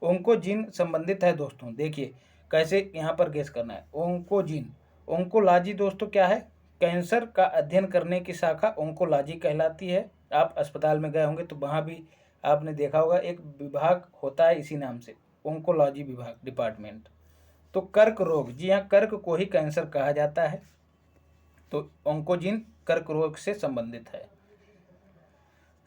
ओंकोजीन संबंधित है दोस्तों, देखिए कैसे यहाँ पर गेस करना है। ओंकोजीन, ओंकोलॉजी दोस्तों क्या है? कैंसर का अध्ययन करने की शाखा ओंकोलॉजी कहलाती है। आप अस्पताल में गए होंगे तो वहाँ भी आपने देखा होगा एक विभाग होता है इसी नाम से, ओंकोलॉजी विभाग, डिपार्टमेंट। तो कर्क रोग, जी हाँ, कर्क को ही कैंसर कहा जाता है। तो ओंकोजीन कर्क रोग से संबंधित है।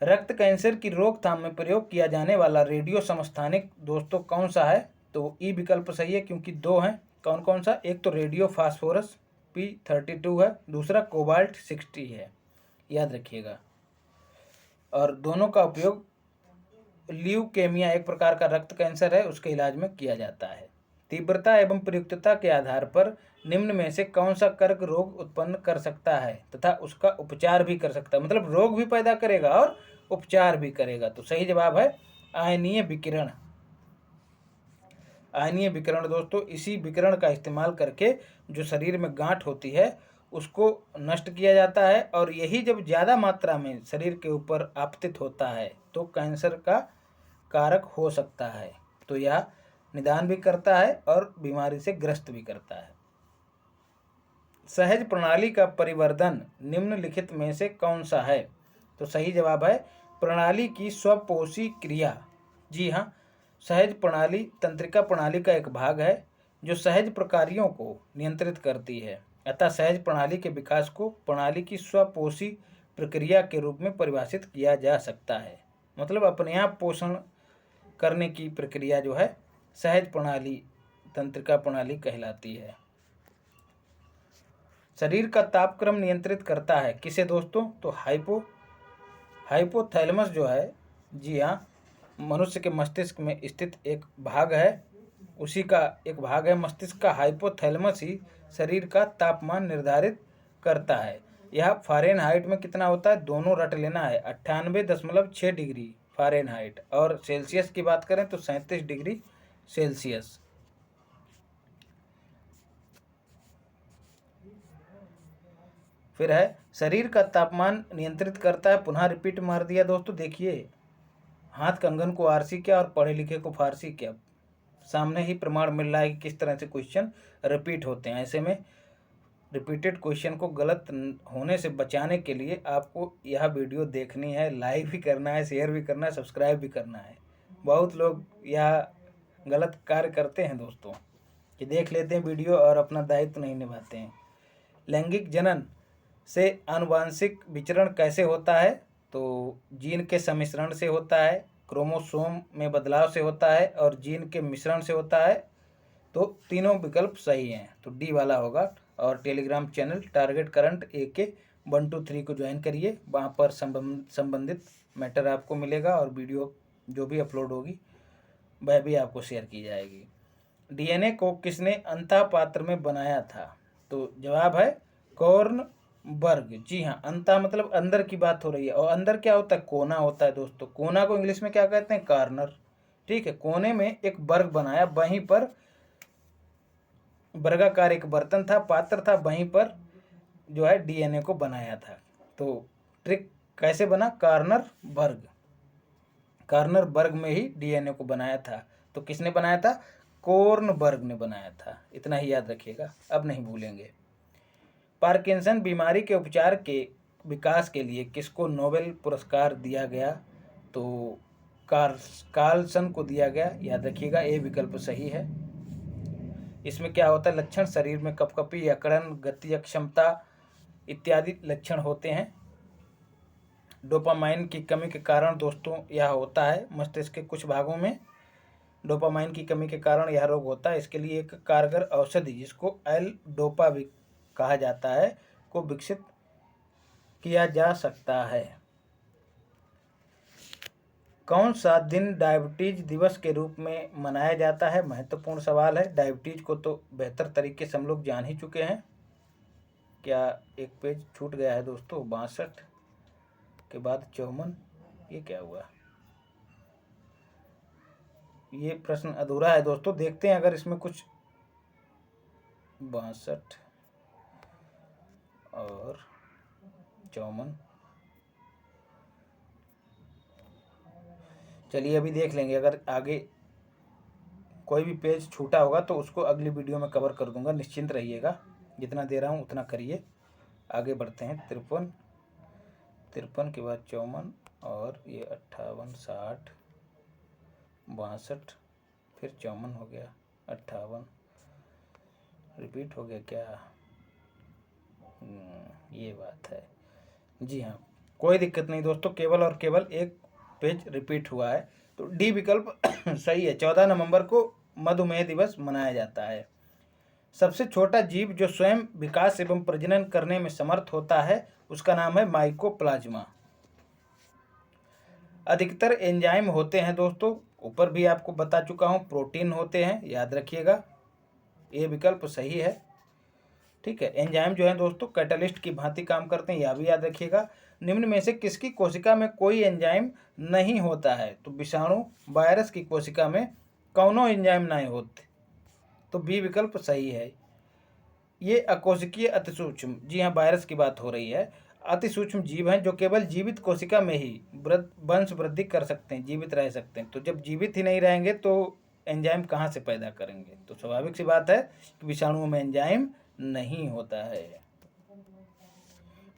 रक्त कैंसर की रोकथाम में प्रयोग किया जाने वाला रेडियो समस्थानिक दोस्तों कौन सा है? तो ई विकल्प सही है क्योंकि दो हैं। कौन कौन सा? एक तो रेडियो फास्फोरस P32 है, दूसरा कोबाल्ट 60 है, याद रखिएगा। और दोनों का उपयोग ल्यूकेमिया, एक प्रकार का रक्त कैंसर है, उसके इलाज में किया जाता है। तीव्रता एवं प्रयुक्तता के आधार पर निम्न में से कौन सा कर्क रोग उत्पन्न कर सकता है तथा उसका उपचार भी कर सकता है, मतलब रोग भी पैदा करेगा और उपचार भी करेगा? तो सही जवाब है आयनीय विकिरण। आयनीय विकिरण दोस्तों, इसी विकिरण का इस्तेमाल करके जो शरीर में गांठ होती है उसको नष्ट किया जाता है, और यही जब ज़्यादा मात्रा में शरीर के ऊपर आपतित होता है तो कैंसर का कारक हो सकता है। तो यह निदान भी करता है और बीमारी से ग्रस्त भी करता है। सहज प्रणाली का परिवर्धन निम्नलिखित में से कौन सा है? तो सही जवाब है प्रणाली की स्वपोषी क्रिया। जी हाँ, सहज प्रणाली तंत्रिका प्रणाली का एक भाग है जो सहज प्रकार्यों को नियंत्रित करती है। अतः सहज प्रणाली के विकास को प्रणाली की स्वपोषी प्रक्रिया के रूप में परिभाषित किया जा सकता है, मतलब अपने आप पोषण करने की प्रक्रिया जो है सहज प्रणाली तंत्रिका प्रणाली कहलाती है। शरीर का तापक्रम नियंत्रित करता है किसे दोस्तों? तो हाइपोथैलेमस जो है, जी हाँ, मनुष्य के मस्तिष्क में स्थित एक भाग है, उसी का एक भाग है मस्तिष्क का। हाइपोथैलेमस ही शरीर का तापमान निर्धारित करता है। यह फ़ारेनहाइट में कितना होता है, दोनों रट लेना है, 98.6 डिग्री फ़ारेनहाइट, और सेल्सियस की बात करें तो 37 डिग्री सेल्सियस। फिर है शरीर का तापमान नियंत्रित करता है, पुनः रिपीट मार दिया दोस्तों। देखिए, हाथ कंगन को आरसी क्या और पढ़े लिखे को फारसी क्या, सामने ही प्रमाण मिल रहा है कि किस तरह से क्वेश्चन रिपीट होते हैं। ऐसे में रिपीटेड क्वेश्चन को गलत होने से बचाने के लिए आपको यह वीडियो देखनी है, लाइक भी करना है, शेयर भी करना है, सब्सक्राइब भी करना है। बहुत लोग यह गलत कार्य करते हैं दोस्तों, कि देख लेते हैं वीडियो और अपना दायित्व नहीं निभाते हैं। लैंगिक जनन से आनुवांशिक विचरण कैसे होता है? तो जीन के सम्मिश्रण से होता है, क्रोमोसोम में बदलाव से होता है, और जीन के मिश्रण से होता है। तो तीनों विकल्प सही हैं, तो डी वाला होगा। और Telegram channel target current AK 123 को ज्वाइन करिए, वहाँ पर संबंधित मैटर आपको मिलेगा, और वीडियो जो भी अपलोड होगी वह भी आपको शेयर की जाएगी। DNA को किसने अंतः पात्र में बनाया था? तो जवाब है कॉर्नबर्ग। जी हाँ, अंतः मतलब अंदर की बात हो रही है, और अंदर क्या होता है, कोना होता है दोस्तों। कोना को इंग्लिश में क्या कहते हैं, कॉर्नर। ठीक है, कोने में एक वर्ग बनाया, वहीं पर वर्गाकार एक बर्तन था, पात्र था, वहीं पर जो है DNA को बनाया था। तो ट्रिक कैसे बना, कॉर्नर बर्ग में ही DNA को बनाया था। तो किसने बनाया था, कॉर्नबर्ग ने बनाया था। इतना ही याद रखिएगा, अब नहीं भूलेंगे। पार्किंसन बीमारी के उपचार के विकास के लिए किसको नोबेल पुरस्कार दिया गया? तो कार्लसन को दिया गया, याद रखिएगा, ये विकल्प सही है। इसमें क्या होता है, लक्षण शरीर में कपकपी, अकड़न, गति अक्षमता इत्यादि लक्षण होते हैं। डोपामाइन की कमी के कारण दोस्तों यह होता है, मस्तिष्क के कुछ भागों में डोपामाइन की कमी के कारण यह रोग होता है। इसके लिए एक कारगर औषधि, जिसको एल-डोपा भी कहा जाता है, को विकसित किया जा सकता है। कौन सा दिन डायबिटीज दिवस के रूप में मनाया जाता है? महत्वपूर्ण सवाल है। डायबिटीज को तो बेहतर तरीके से हम लोग जान ही चुके हैं। क्या एक पेज छूट गया है दोस्तों, 62 के बाद 54, ये क्या हुआ? ये प्रश्न अधूरा है दोस्तों, देखते हैं अगर इसमें कुछ 62 और 54, चलिए अभी देख लेंगे। अगर आगे कोई भी पेज छूटा होगा तो उसको अगली वीडियो में कवर कर दूंगा, निश्चिंत रहिएगा। जितना दे रहा हूँ उतना करिए। आगे बढ़ते हैं। 53 के बाद 54, और ये 58, 60, 62, फिर 54 हो गया, 58 रिपीट हो गया क्या? ये बात है। जी हाँ, कोई दिक्कत नहीं दोस्तों, केवल और केवल एक पेज रिपीट हुआ है। तो डी विकल्प सही है। 14 नवंबर को मधुमेह दिवस मनाया जाता है। सबसे छोटा जीव जो स्वयं विकास एवं प्रजनन करने में समर्थ होता है, उसका नाम है माइकोप्लाज्मा। अधिकतर एंजाइम होते हैं दोस्तों, ऊपर भी आपको बता चुका हूँ, प्रोटीन होते हैं, याद रखिएगा, ये विकल्प सही है। ठीक है, एंजाइम जो है दोस्तों कैटलिस्ट की भांति काम करते हैं, यह भी याद रखिएगा। निम्न में से किसकी कोशिका में कोई एंजाइम नहीं होता है? तो विषाणु वायरस की कोशिका में कौनों एंजाइम नहीं होते, तो बी विकल्प सही है। ये अकोशिकीय अतिसूक्ष्म, जी हाँ, वायरस की बात हो रही है, अतिसूक्ष्म जीव हैं जो केवल जीवित कोशिका में ही वंश वृद्धि कर सकते हैं, जीवित रह सकते हैं। तो जब जीवित ही नहीं रहेंगे तो एंजाइम कहाँ से पैदा करेंगे? तो स्वाभाविक सी बात है कि विषाणुओं में एंजाइम नहीं होता है।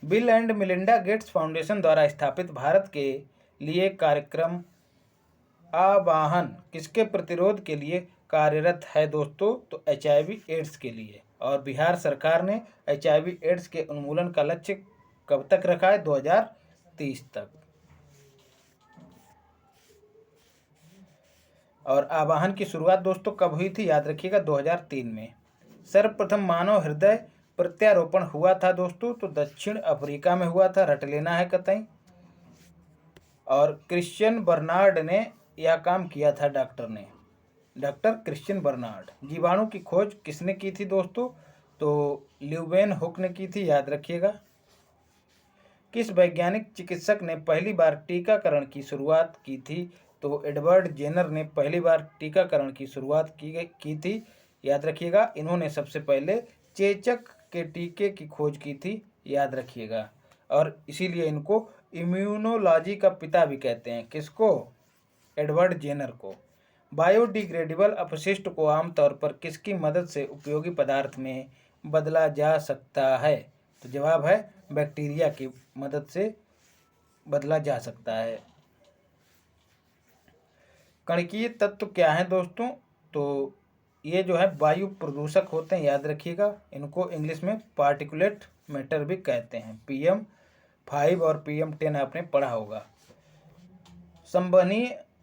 Bill and Melinda Gates foundation द्वारा स्थापित भारत के लिए कार्यक्रम आवाहन किसके प्रतिरोध के लिए कार्यरत है दोस्तों? तो HIV एड्स के लिए। और बिहार सरकार ने HIV एड्स के उन्मूलन का लक्ष्य कब तक रखा है? 2030 तक। और आवाहन की शुरुआत दोस्तों कब हुई थी, याद रखिएगा 2003 में। सर्वप्रथम मानव हृदय प्रत्यारोपण हुआ था दोस्तों तो दक्षिण अफ्रीका में हुआ था, रट लेना है कतई। और क्रिश्चियन बर्नार्ड ने यह काम किया था, डॉक्टर क्रिश्चियन बर्नार्ड। जीवाणु की खोज किसने की थी दोस्तों, तो ल्यूवेन हुक ने की थी, याद रखिएगा। किस वैज्ञानिक चिकित्सक ने पहली बार टीकाकरण की शुरुआत की थी, तो एडवर्ड जेनर ने पहली बार टीकाकरण की शुरुआत की थी, याद रखिएगा। इन्होंने सबसे पहले चेचक के टीके की खोज की थी, याद रखिएगा। और इसीलिए इनको इम्यूनोलॉजी का पिता भी कहते हैं, किसको, एडवर्ड जेनर को। बायोडिग्रेडेबल अपशिष्ट को आमतौर पर किसकी मदद से उपयोगी पदार्थ में बदला जा सकता है, तो जवाब है बैक्टीरिया की मदद से बदला जा सकता है। कणकीय तत्व क्या है दोस्तों, तो ये जो है वायु प्रदूषक होते हैं, याद रखिएगा। इनको इंग्लिश में पार्टिकुलेट मैटर भी कहते हैं। PM5 और PM10 आपने पढ़ा होगा।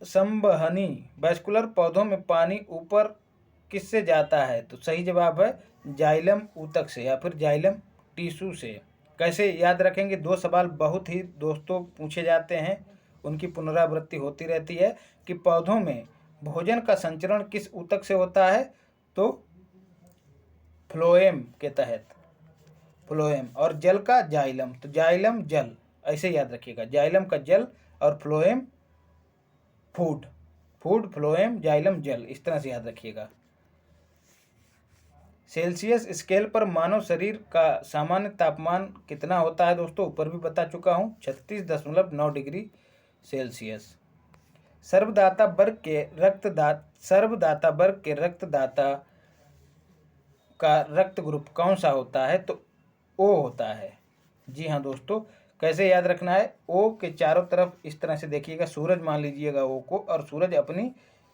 संवहनी वैस्कुलर पौधों में पानी ऊपर किससे जाता है, तो सही जवाब है जाइलम ऊतक से या फिर जाइलम टिश्यू से। कैसे याद रखेंगे, 2 सवाल बहुत ही दोस्तों पूछे जाते हैं, उनकी पुनरावृत्ति होती रहती है कि पौधों में भोजन का संचरण किस ऊतक से होता है, तो फ्लोएम के तहत, फ्लोएम। और जल का जाइलम, तो जाइलम जल, ऐसे याद रखिएगा, जाइलम का जल और फ्लोएम फूड, फ्लोएम जाइलम जल, इस तरह से याद रखिएगा। सेल्सियस स्केल पर मानव शरीर का सामान्य तापमान कितना होता है दोस्तों, ऊपर भी बता चुका हूँ, 36.9 डिग्री सेल्सियस। सर्वदाता वर्ग के रक्तदाता का रक्त ग्रुप कौन सा होता है, तो O होता है। जी हाँ दोस्तों, कैसे याद रखना है, O के चारों तरफ इस तरह से देखिएगा, सूरज मान लीजिएगा O को, और सूरज अपनी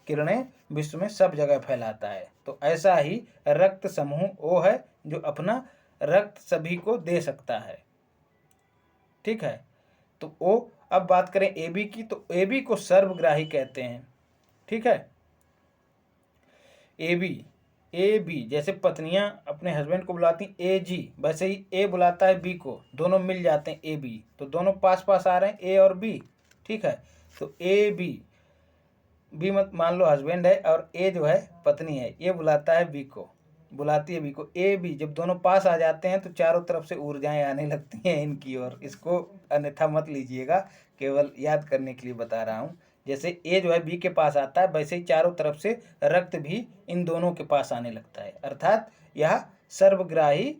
किरणें विश्व में सब जगह फैलाता है, तो ऐसा ही रक्त समूह O है जो अपना रक्त सभी को दे सकता है, ठीक है। तो O, अब बात करें AB की, तो AB को सर्वग्राही कहते हैं, ठीक है। AB जैसे पत्नियां अपने हस्बैंड को बुलाती AG, वैसे ही A बुलाता है B को, दोनों मिल जाते हैं AB, तो दोनों पास पास आ रहे हैं A और B, ठीक है। तो AB, B मत मान लो हस्बैंड है और A जो है पत्नी है, ये बुलाता है B को, बुलाती है B को। AB जब दोनों पास आ जाते हैं तो चारों तरफ से ऊर्जाएं आने लगती हैं इनकी ओर, इसको अन्यथा मत लीजिएगा, केवल याद करने के लिए बता रहा हूँ। जैसे A जो है B के पास आता है, वैसे ही चारों तरफ से रक्त भी इन दोनों के पास आने लगता है, अर्थात यह सर्वग्राही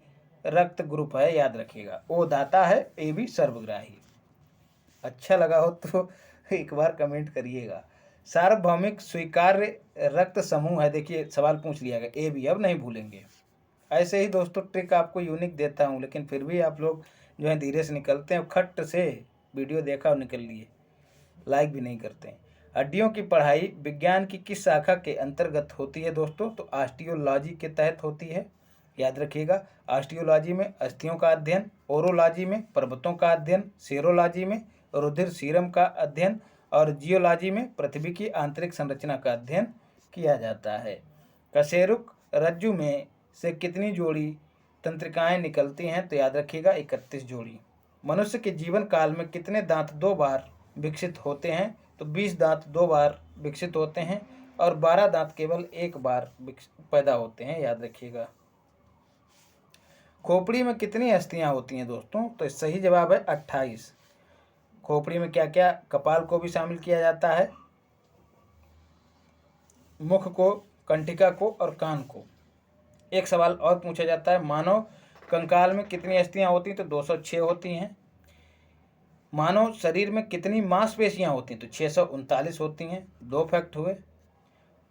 रक्त ग्रुप है, याद रखिएगा। O दाता है, AB सर्वग्राही। अच्छा लगा हो तो एक बार कमेंट करिएगा। सार्वभौमिक स्वीकार्य रक्त समूह है, देखिए सवाल पूछ लिया गया AB, अब नहीं भूलेंगे। ऐसे ही दोस्तों ट्रिक आपको यूनिक देता हूँ, लेकिन फिर भी आप लोग जो है धीरे से निकलते हैं, खट से वीडियो देखा और निकल लिए, लाइक भी नहीं करते हैं। हड्डियों की पढ़ाई विज्ञान की किस शाखा के अंतर्गत होती है दोस्तों, तो ऑस्टियोलॉजी के तहत होती है, याद रखिएगा। ऑस्टियोलॉजी में अस्थियों का अध्ययन, ओरोलॉजी में पर्वतों का अध्ययन, सेरोलॉजी में रुधिर सीरम का अध्ययन, और जियोलॉजी में पृथ्वी की आंतरिक संरचना का अध्ययन किया जाता है। कशेरुक रज्जु में से कितनी जोड़ी तंत्रिकाएं निकलती हैं, तो याद रखिएगा 31 जोड़ी। मनुष्य के जीवन काल में कितने दांत 2 बार विकसित होते हैं, तो 20 दांत 2 बार विकसित होते हैं, और 12 दांत केवल 1 बार पैदा होते हैं, याद रखिएगा। खोपड़ी में कितनी अस्थियां होती हैं दोस्तों, तो सही जवाब है 28। खोपड़ी में क्या क्या, कपाल को भी शामिल किया जाता है, मुख को, कंटिका को और कान को। एक सवाल और पूछा जाता है, मानव कंकाल में कितनी अस्थियां होती हैं, तो 206 होती हैं। मानव शरीर में कितनी मांसपेशियां होती हैं, तो 639 होती हैं। 2 फैक्ट हुए।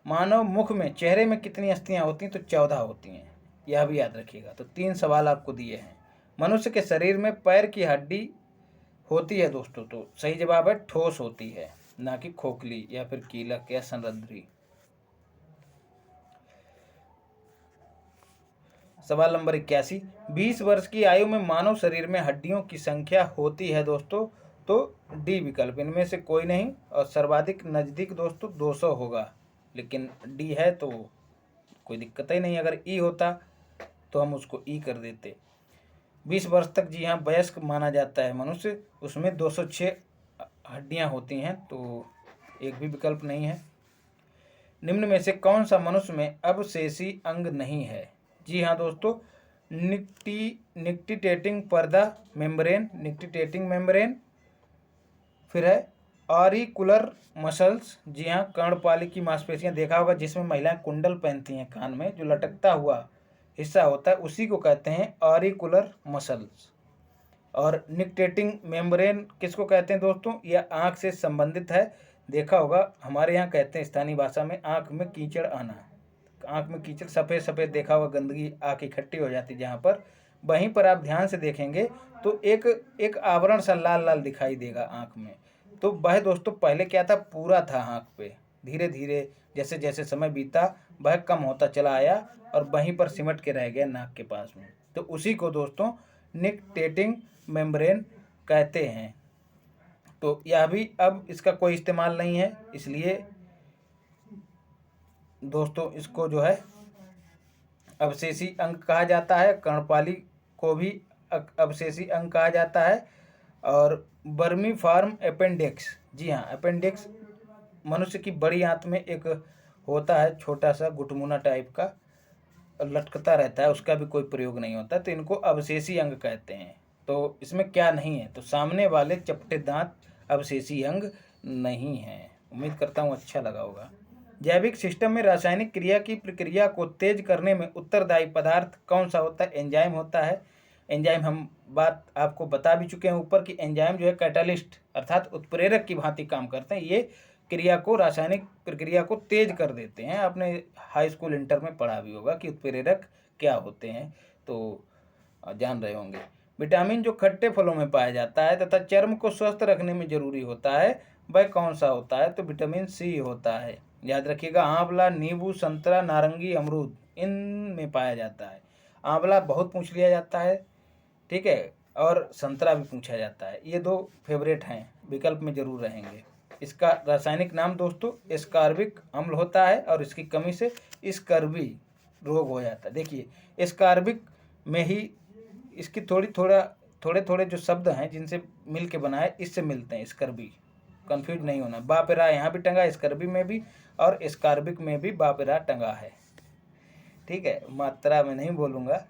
मानव मुख में, चेहरे में कितनी अस्थियां होती हैं, तो 14 होती हैं, यह भी याद रखिएगा। तो 3 सवाल आपको दिए हैं। मनुष्य के शरीर में पैर की हड्डी होती है दोस्तों, तो सही जवाब है ठोस होती है, ना कि खोखली या फिर कीलक या संरंध्री। सवाल नंबर 81, 20 वर्ष की आयु में मानव शरीर में हड्डियों की संख्या होती है दोस्तों, तो डी विकल्प, इनमें से कोई नहीं, और सर्वाधिक नज़दीक दोस्तों 200 होगा, लेकिन डी है तो कोई दिक्कत ही नहीं। अगर ई होता तो हम उसको ई कर देते। 20 वर्ष तक जी हाँ वयस्क माना जाता है मनुष्य, उसमें 206 हड्डियाँ होती हैं, तो एक भी विकल्प नहीं है। निम्न में से कौन सा मनुष्य में अवशेषी अंग नहीं है? जी हाँ दोस्तों, निक्टिटेटिंग पर्दा मेम्ब्रेन, निक्टिटेटिंग मेम्ब्रेन। फिर है ऑरिकुलर मसल्स, जी हाँ कर्णपाली की मांसपेशियां, देखा होगा जिसमें महिलाएं कुंडल पहनती हैं कान में, जो लटकता हुआ हिस्सा होता है उसी को कहते हैं ऑरिकुलर मसल्स। और निक्टेटिंग मेम्ब्रेन किसको कहते हैं दोस्तों? यह आँख से संबंधित है। देखा होगा हमारे यहाँ कहते हैं स्थानीय भाषा में आँख में कीचड़ आना, आँख में कीचड़ सफ़ेद सफ़ेद देखा हुआ, गंदगी आँख इकट्ठी हो जाती जहाँ पर, वहीं पर आप ध्यान से देखेंगे तो एक एक आवरण सा लाल लाल दिखाई देगा आँख में। तो वह दोस्तों पहले क्या था, पूरा था आँख पे, धीरे धीरे जैसे जैसे समय बीता वह कम होता चला आया और वहीं पर सिमट के रह गया नाक के पास में। तो उसी को दोस्तों निक्टेटिंग मेम्ब्रेन कहते हैं। तो यह भी अब इसका कोई इस्तेमाल नहीं है, इसलिए दोस्तों इसको जो है अवशेषी अंग कहा जाता है। कर्णपाली को भी अवशेषी अंग कहा जाता है। और बर्मी फार्म अपेंडिक्स, जी हाँ अपेंडिक्स मनुष्य की बड़ी आंत में एक होता है, छोटा सा गुटमुना टाइप का लटकता रहता है, उसका भी कोई प्रयोग नहीं होता, तो इनको अवशेषी अंग कहते हैं। तो इसमें क्या नहीं है, तो सामने वाले चपटे दांत अवशेषी अंग नहीं है। उम्मीद करता हूँ अच्छा लगा होगा। जैविक सिस्टम में रासायनिक क्रिया की प्रक्रिया को तेज करने में उत्तरदायी पदार्थ कौन सा होता है? एंजाइम होता है। एंजाइम हम बात आपको बता भी चुके हैं ऊपर कि एंजाइम जो है कैटालिस्ट अर्थात उत्प्रेरक की भांति काम करते हैं। ये क्रिया को, रासायनिक प्रक्रिया को तेज कर देते हैं। आपने हाई स्कूल इंटर में पढ़ा भी होगा कि उत्प्रेरक क्या होते हैं, तो जान रहे होंगे। विटामिन जो खट्टे फलों में पाया जाता है तथा चर्म को स्वस्थ रखने में जरूरी होता है, वह कौन सा होता है? तो विटामिन सी होता है। याद रखिएगा, आंवला, नींबू, संतरा, नारंगी, अमरूद, इनमें पाया जाता है। आंवला बहुत पूछ लिया जाता है, ठीक है, और संतरा भी पूछा जाता है। ये दो फेवरेट हैं, विकल्प में जरूर रहेंगे। इसका रासायनिक नाम दोस्तों एस्कॉर्बिक अम्ल होता है और इसकी कमी से स्कर्वी रोग हो जाता है। देखिए एस्कॉर्बिक में ही इसकी थोड़े थोड़े जो शब्द हैं जिनसे मिल के बना है, इससे मिलते हैं स्कर्वी, कंफ्यूज नहीं होना। बापेरा यहाँ भी टंगा, स्कर्वी में भी, और एस्कॉर्बिक में भी बापेरा टंगा है, ठीक है, मात्रा में नहीं बोलूँगा।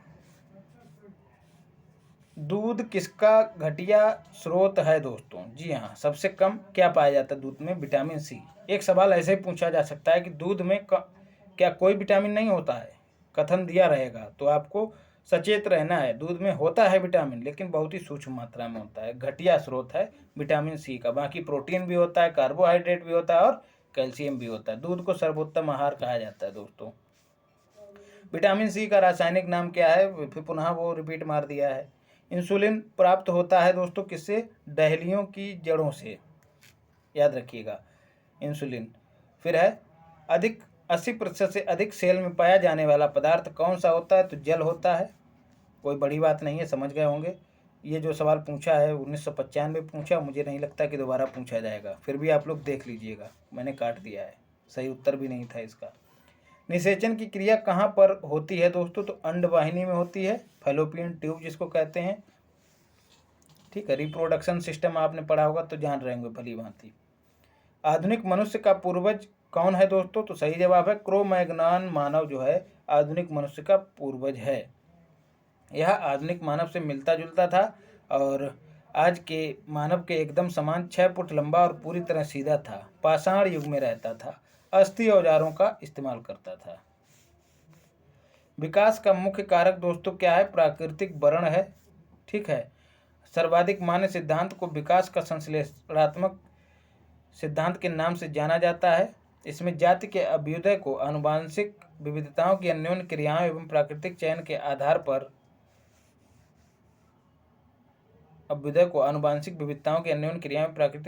दूध किसका घटिया स्रोत है दोस्तों? जी हाँ, सबसे कम क्या पाया जाता है दूध में? Vitamin C. एक सवाल ऐसे ही पूछा जा सकता है कि दूध में क्या कोई विटामिन नहीं होता है? कथन दिया रहेगा तो आपको सचेत रहना है। दूध में होता है विटामिन, लेकिन बहुत ही सूक्ष्म मात्रा में होता है। घटिया स्रोत है विटामिन सी का। बाकी प्रोटीन भी होता है, कार्बोहाइड्रेट भी होता है और कैल्शियम भी होता है। दूध को सर्वोत्तम आहार कहा जाता है दोस्तों। विटामिन सी का रासायनिक नाम क्या है? फिर पुनः वो रिपीट मार दिया है। इंसुलिन प्राप्त होता है दोस्तों किससे? डहलियों की जड़ों से, याद रखिएगा इंसुलिन। फिर है अधिक 80% से अधिक सेल में पाया जाने वाला पदार्थ कौन सा होता है? तो जल होता है। कोई बड़ी बात नहीं है, समझ गए होंगे। ये जो सवाल पूछा है 1995 में पूछा, मुझे नहीं लगता कि दोबारा पूछा जाएगा, फिर भी आप लोग देख लीजिएगा, मैंने काट दिया है, सही उत्तर भी नहीं था इसका। निषेचन की क्रिया कहाँ पर होती है दोस्तों? तो अंडवाहिनी में होती है, फैलोपियन ट्यूब जिसको कहते हैं, ठीक है। रिप्रोडक्शन सिस्टम आपने पढ़ा होगा तो जान रहे होंगे भली भांति। आधुनिक मनुष्य का पूर्वज कौन है दोस्तों? तो सही जवाब है क्रो मैग्नान मानव जो है आधुनिक मनुष्य का पूर्वज है। यह आधुनिक मानव से मिलता जुलता था और आज के मानव के एकदम समान, 6 फुट लंबा और पूरी तरह सीधा था। पाषाण युग में रहता था, अस्थि औजारों का इस्तेमाल करता था। विकास का मुख्य कारक दोस्तों क्या है? प्राकृतिक वर्ण है, ठीक है। सर्वाधिक मान्य सिद्धांत को विकास का संश्लेषणात्मक सिद्धांत के नाम से जाना जाता है। इसमें जाति के अभ्युदय को आनुवांशिक विविधताओं की अन्योन्य क्रियाओं एवं प्राकृतिक चयन के आधार पर प्राकृतिक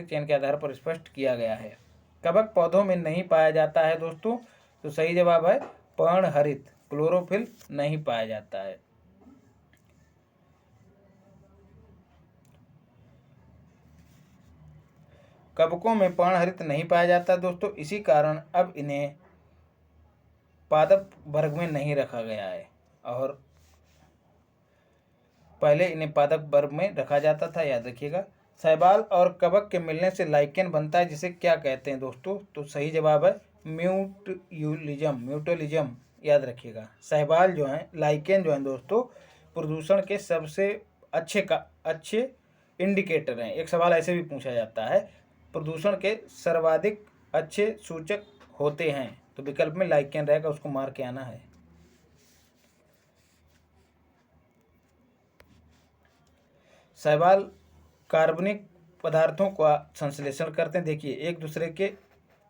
चयन के आधार पर स्पष्ट किया गया है। कवक पौधों में नहीं पाया जाता है दोस्तों, तो सही जवाब है पर्णहरित, क्लोरोफिल नहीं पाया जाता है। कवकों में पर्णहरित नहीं पाया जाता दोस्तों, इसी कारण अब इन्हें पादप वर्ग में नहीं रखा गया है, और पहले इन्हें पादप वर्ग में रखा जाता था, याद रखिएगा। शैवाल और कवक के मिलने से लाइकेन बनता है, जिसे क्या कहते हैं दोस्तों? तो सही जवाब है म्यूटुलिज्म, याद रखिएगा। शैवाल जो है, लाइकेन जो है दोस्तों, प्रदूषण के सबसे अच्छे इंडिकेटर हैं। एक सवाल ऐसे भी पूछा जाता है, प्रदूषण के सर्वाधिक अच्छे सूचक होते हैं, तो विकल्प में लाइकेन रहेगा, उसको मार के आना है। शैवाल कार्बनिक पदार्थों का संश्लेषण करते हैं। देखिए, एक दूसरे के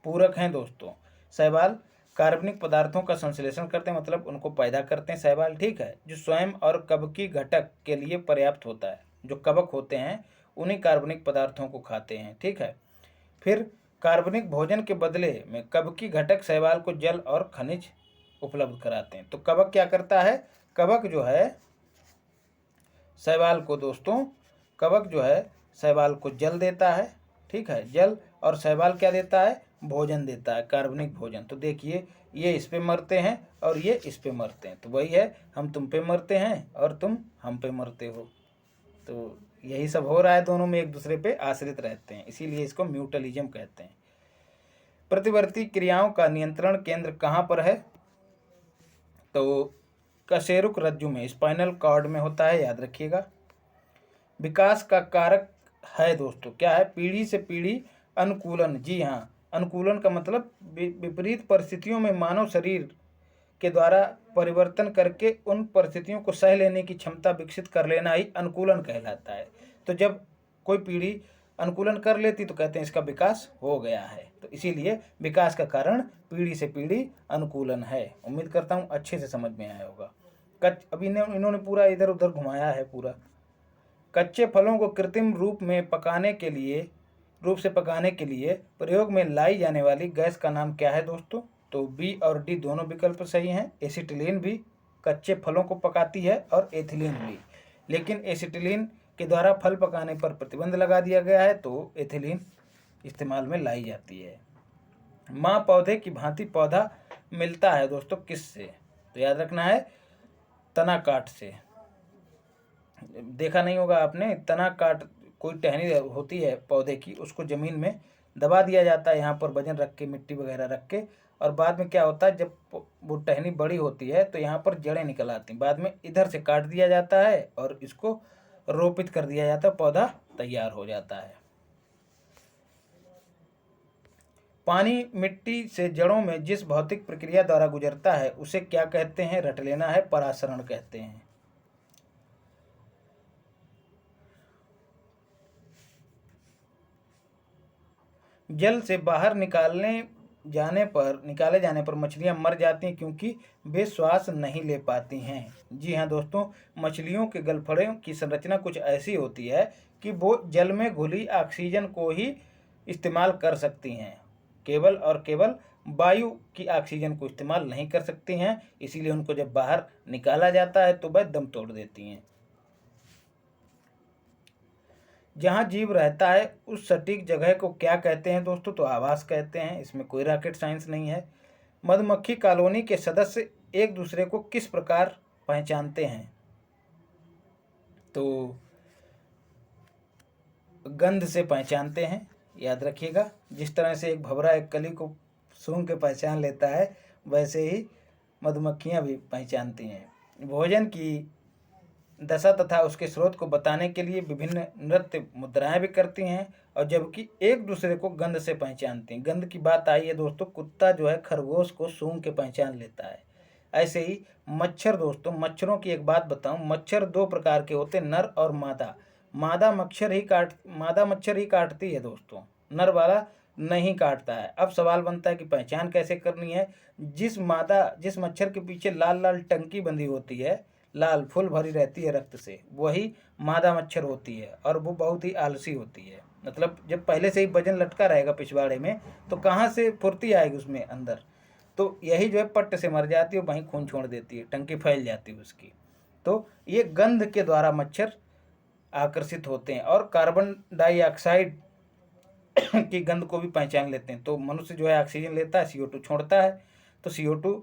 पूरक हैं दोस्तों। शैवाल कार्बनिक पदार्थों का संश्लेषण करते हैं, मतलब उनको पैदा करते हैं शैवाल, ठीक है, जो स्वयं और कवकीय घटक के लिए पर्याप्त होता है। जो कवक होते हैं उन्हीं कार्बनिक पदार्थों को खाते हैं, ठीक है। फिर कार्बनिक भोजन के बदले में कवकीय घटक शैवाल को जल और खनिज उपलब्ध कराते हैं। तो कवक क्या करता है? कवक जो है शैवाल को दोस्तों, कवक जो है शैवाल को जल देता है, ठीक है, जल, और शैवाल क्या देता है? भोजन देता है, कार्बनिक भोजन। तो देखिए, ये इस पे मरते हैं और ये इस पे मरते हैं, तो वही है, हम तुम पे मरते हैं और तुम हम पे मरते हो। तो यही सब हो रहा है, दोनों में एक दूसरे पे आश्रित रहते हैं, इसीलिए इसको म्यूटलिज्म कहते हैं। प्रतिवर्ती क्रियाओं का नियंत्रण केंद्र कहाँ पर है? तो कशेरुक रज्जु में, स्पाइनल कॉर्ड में होता है, याद रखिएगा। विकास का कारक है दोस्तों, क्या है? पीढ़ी से पीढ़ी अनुकूलन। जी हाँ, अनुकूलन का मतलब विपरीत परिस्थितियों में मानव शरीर के द्वारा परिवर्तन करके उन परिस्थितियों को सह लेने की क्षमता विकसित कर लेना ही अनुकूलन कहलाता है। तो जब कोई पीढ़ी अनुकूलन कर लेती तो कहते हैं इसका विकास हो गया है। तो इसीलिए विकास का कारण पीढ़ी से पीढ़ी अनुकूलन है। उम्मीद करता हूँ अच्छे से समझ में आया होगा। अभी इन्होंने पूरा इधर उधर घुमाया है पूरा। कच्चे फलों को कृत्रिम रूप से पकाने के लिए प्रयोग में लाई जाने वाली गैस का नाम क्या है दोस्तों? तो बी और डी दोनों विकल्प सही हैं। एसिटिलीन भी कच्चे फलों को पकाती है और एथिलीन भी, लेकिन एसिटिलीन के द्वारा फल पकाने पर प्रतिबंध लगा दिया गया है, तो एथिलीन इस्तेमाल में लाई जाती है। माँ पौधे की भांति पौधा मिलता है दोस्तों किससे? तो याद रखना है, तना काट से। देखा नहीं होगा आपने, तना काट, कोई टहनी होती है पौधे की, उसको ज़मीन में दबा दिया जाता है, यहाँ पर वजन रख के, मिट्टी वगैरह रख के, और बाद में क्या होता है, जब वो टहनी बड़ी होती है तो यहाँ पर जड़ें निकल आती हैं, बाद में इधर से काट दिया जाता है और इसको रोपित कर दिया जाता है, पौधा तैयार हो जाता है। पानी मिट्टी से जड़ों में जिस भौतिक प्रक्रिया द्वारा गुजरता है उसे क्या कहते हैं? रट लेना है, परासरण कहते हैं। जल से बाहर निकाले जाने पर मछलियां मर जाती हैं क्योंकि वे श्वास नहीं ले पाती हैं। जी हाँ दोस्तों, मछलियों के गलफड़ों की संरचना कुछ ऐसी होती है कि वो जल में घुली ऑक्सीजन को ही इस्तेमाल कर सकती हैं, केवल और केवल वायु की ऑक्सीजन को इस्तेमाल नहीं कर सकती हैं। इसीलिए उनको जब बाहर निकाला जाता है तो वह दम तोड़ देती हैं। जहाँ जीव रहता है उस सटीक जगह को क्या कहते हैं दोस्तों? तो आवास कहते हैं, इसमें कोई रॉकेट साइंस नहीं है। मधुमक्खी कॉलोनी के सदस्य एक दूसरे को किस प्रकार पहचानते हैं? तो गंध से पहचानते हैं, याद रखिएगा। जिस तरह से एक भंवरा एक कली को सूंघ के पहचान लेता है, वैसे ही मधुमक्खियाँ भी पहचानती हैं। भोजन की दशा तथा उसके स्रोत को बताने के लिए विभिन्न नृत्य मुद्राएं भी करती हैं, और जबकि एक दूसरे को गंध से पहचानती हैं। गंध की बात आई है दोस्तों, कुत्ता जो है खरगोश को सूंघ के पहचान लेता है। ऐसे ही मच्छर दोस्तों, मच्छरों की एक बात बताऊं, मच्छर दो प्रकार के होते हैं, नर और मादा। मादा मच्छर ही काटती है दोस्तों, नर वाला नहीं काटता है। अब सवाल बनता है कि पहचान कैसे करनी है? जिस मच्छर के पीछे लाल लाल टंकी बंधी होती है, लाल फुल भरी रहती है रक्त से, वही मादा मच्छर होती है, और वो बहुत ही आलसी होती है। मतलब जब पहले से ही वजन लटका रहेगा पिछवाड़े में, तो कहाँ से फुर्ती आएगी उसमें अंदर? तो यही जो है पट्ट से मर जाती है, वहीं खून छोड़ देती है, टंकी फैल जाती है उसकी। तो ये गंध के द्वारा मच्छर आकर्षित होते हैं, और कार्बन डाइऑक्साइड की गंध को भी पहचान लेते हैं। तो मनुष्य जो है ऑक्सीजन लेता है, CO2 छोड़ता है, तो CO2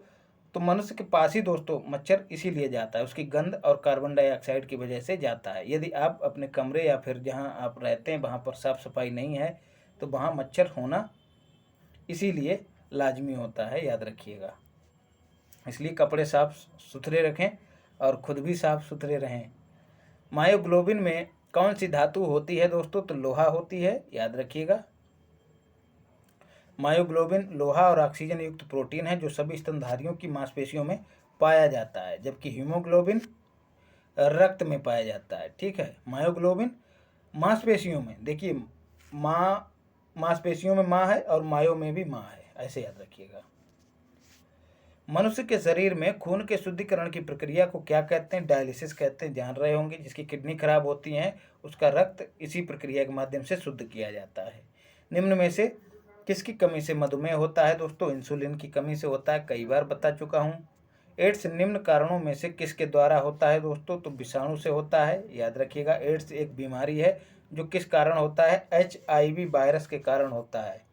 तो मनुष्य के पास ही दोस्तों मच्छर इसीलिए जाता है, उसकी गंध और कार्बन डाइऑक्साइड की वजह से जाता है। यदि आप अपने कमरे या फिर जहाँ आप रहते हैं वहाँ पर साफ़ सफाई नहीं है तो वहाँ मच्छर होना इसीलिए लाजमी होता है, याद रखिएगा। इसलिए कपड़े साफ सुथरे रखें और खुद भी साफ सुथरे रहें। मायोग्लोबिन में कौन सी धातु होती है दोस्तों? तो लोहा होती है, याद रखिएगा। मायोग्लोबिन लोहा और ऑक्सीजन युक्त प्रोटीन है जो सभी स्तनधारियों की मांसपेशियों में पाया जाता है, जबकि हीमोग्लोबिन रक्त में पाया जाता है। ठीक है, मायोग्लोबिन मांसपेशियों में, देखिए मांसपेशियों में माँ है और मायो में भी माँ है, ऐसे याद रखिएगा। मनुष्य के शरीर में खून के शुद्धिकरण की प्रक्रिया को क्या कहते हैं? डायलिसिस कहते हैं, जान रहे होंगे। जिसकी किडनी खराब होती हैं उसका रक्त इसी प्रक्रिया के माध्यम से शुद्ध किया जाता है। निम्न में से किसकी कमी से मधुमेह होता है दोस्तों? इंसुलिन की कमी से होता है, कई बार बता चुका हूँ। एड्स निम्न कारणों में से किसके द्वारा होता है दोस्तों? तो विषाणु से होता है, याद रखिएगा। एड्स एक बीमारी है जो किस कारण होता है? HIV वायरस के कारण होता है,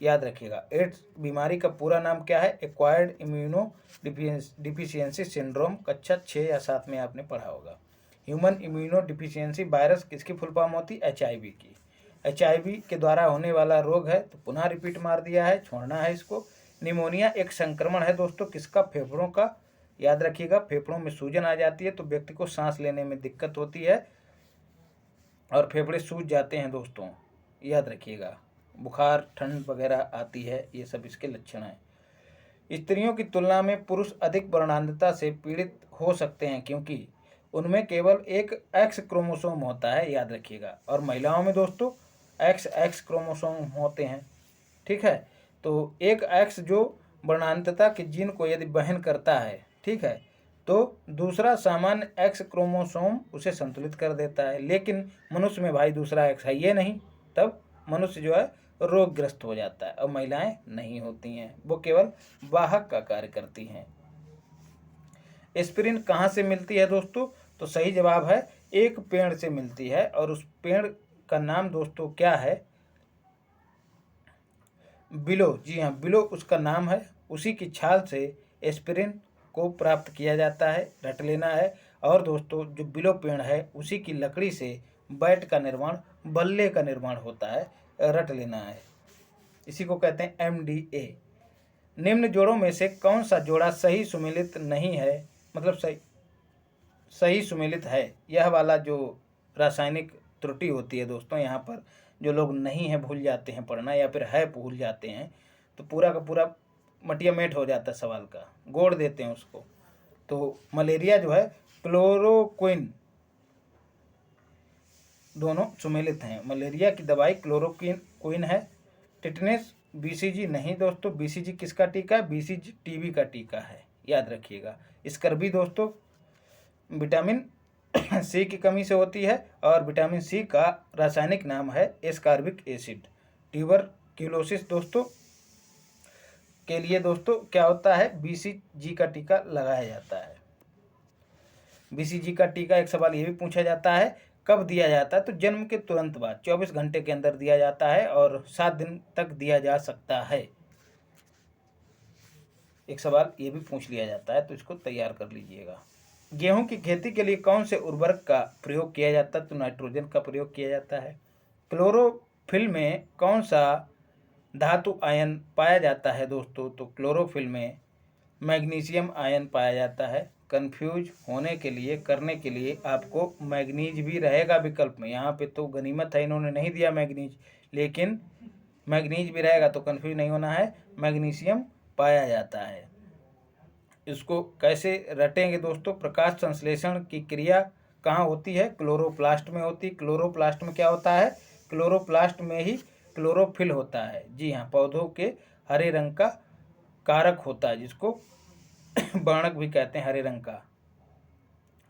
याद रखिएगा। एड्स बीमारी का पूरा नाम क्या है? Acquired immuno deficiency syndrome. कक्षा 6 या 7 में आपने पढ़ा होगा। ह्यूमन इम्यूनो डिफिशियंसी वायरस किसकी फुल फॉर्म होती? HIV की। HIV के द्वारा होने वाला रोग है, तो पुनः रिपीट मार दिया है, छोड़ना है इसको। निमोनिया एक संक्रमण है दोस्तों, किसका? फेफड़ों का, याद रखिएगा। फेफड़ों में सूजन आ जाती है तो व्यक्ति को सांस लेने में दिक्कत होती है और फेफड़े सूज जाते हैं दोस्तों, याद रखिएगा। बुखार, ठंड वगैरह आती है, ये सब इसके लक्षण हैं। स्त्रियों की तुलना में पुरुष अधिक वर्णांधता से पीड़ित हो सकते हैं क्योंकि उनमें केवल एक एक्स क्रोमोसोम होता है, याद रखिएगा। और महिलाओं में दोस्तों एक्स क्रोमोसोम होते हैं। ठीक है, तो एक एक्स जो वर्णांधता के जीन को यदि वहन करता है, ठीक है, तो दूसरा सामान्य एक्स क्रोमोसोम उसे संतुलित कर देता है। लेकिन मनुष्य में भाई दूसरा एक्स है ये नहीं, तब मनुष्य जो है रोगग्रस्त हो जाता है और महिलाएं नहीं होती हैं, वो केवल वाहक का कार्य करती हैं। एस्पिरिन कहाँ से मिलती है दोस्तों? तो सही जवाब है एक पेड़ से मिलती है, और उस पेड़ का नाम दोस्तों क्या है? बिलो। जी हाँ, बिलो उसका नाम है। उसी की छाल से एस्पिरिन को प्राप्त किया जाता है, रट लेना है। और दोस्तों जो बिलो पेड़ है उसी की लकड़ी से बैट का निर्माण, बल्ले का निर्माण होता है, रट लेना है। इसी को कहते हैं MDA। निम्न जोड़ों में से कौन सा जोड़ा सही सुमेलित नहीं है? मतलब सही सुमेलित है, यह वाला जो रासायनिक त्रुटि होती है दोस्तों, यहाँ पर जो लोग नहीं है भूल जाते हैं पढ़ना, या फिर है भूल जाते हैं, तो पूरा का पूरा मटिया मेट हो जाता है सवाल का, गोड़ देते हैं उसको। तो मलेरिया जो है क्लोरोक्विन, दोनों सुमेलित हैं। मलेरिया की दवाई क्लोरोक्विन है। टिटनेस BCG नहीं दोस्तों, BCG किसका टीका है? BCG TB का टीका है, याद रखिएगा। स्कर्वी दोस्तों विटामिन C की कमी से होती है, और विटामिन C का रासायनिक नाम है एस्कॉर्बिक एसिड। ट्यूबरक्यूलोसिस दोस्तों के लिए दोस्तों क्या होता है? BCG का टीका लगाया जाता है। BCG का टीका एक सवाल ये भी पूछा जाता है, कब दिया जाता है? तो जन्म के तुरंत बाद 24 घंटे के अंदर दिया जाता है और 7 दिन तक दिया जा सकता है। एक सवाल ये भी पूछ लिया जाता है, तो इसको तैयार कर लीजिएगा। गेहूं की खेती के लिए कौन से उर्वरक का प्रयोग किया जाता है? तो नाइट्रोजन का प्रयोग किया जाता है। क्लोरोफिल में कौन सा धातु आयन पाया जाता है दोस्तों? तो क्लोरोफिल में मैग्नीशियम आयन पाया जाता है। कंफ्यूज होने के लिए, करने के लिए आपको मैग्नीज भी रहेगा विकल्प में। यहाँ पे तो गनीमत है, इन्होंने नहीं दिया मैग्नीज, लेकिन मैग्नीज भी रहेगा, तो कंफ्यूज नहीं होना है। मैग्नीशियम पाया जाता है। इसको कैसे रटेंगे दोस्तों? प्रकाश संश्लेषण की क्रिया कहाँ होती है? क्लोरोप्लास्ट में होती है। क्लोरोप्लास्ट में क्या होता है? क्लोरोप्लास्ट में ही क्लोरोफिल होता है। जी हाँ, पौधों के हरे रंग का कारक होता है, जिसको वर्णक भी कहते हैं हरे रंग का,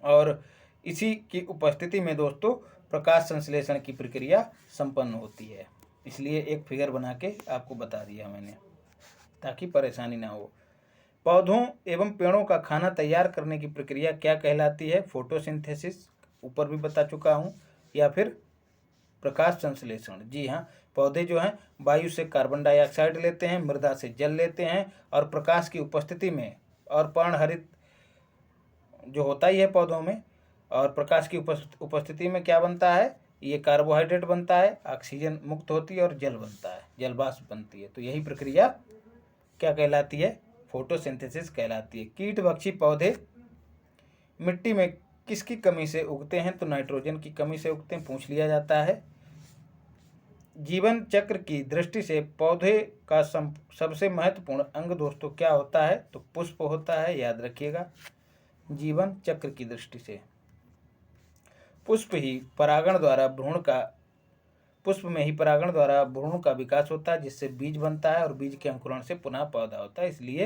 और इसी की उपस्थिति में दोस्तों प्रकाश संश्लेषण की प्रक्रिया संपन्न होती है। इसलिए एक फिगर बना के आपको बता दिया मैंने, ताकि परेशानी ना हो। पौधों एवं पेड़ों का खाना तैयार करने की प्रक्रिया क्या कहलाती है? फोटोसिंथेसिस, ऊपर भी बता चुका हूँ, या फिर प्रकाश संश्लेषण। जी हाँ, पौधे जो हैं वायु से कार्बन डाइऑक्साइड लेते हैं, मृदा से जल लेते हैं, और प्रकाश की उपस्थिति में और पर्णहरित जो होता ही है पौधों में, और प्रकाश की उपस्थिति में क्या बनता है, ये कार्बोहाइड्रेट बनता है, ऑक्सीजन मुक्त होती है और जल बनता है, जल वाष्प बनती है। तो यही प्रक्रिया क्या कहलाती है, फोटोसिंथेसिस कहलाती है। कीटभक्षी पौधे मिट्टी में किसकी कमी से उगते हैं, तो नाइट्रोजन की कमी से उगते हैं, पूछ लिया जाता है। जीवन चक्र की दृष्टि से पौधे का सबसे महत्वपूर्ण अंग दोस्तों क्या होता है, तो पुष्प होता है, याद रखिएगा। जीवन चक्र की दृष्टि से पुष्प में ही परागण द्वारा भ्रूण का विकास होता है, जिससे बीज बनता है और बीज के अंकुरण से पुनः पौधा होता है। इसलिए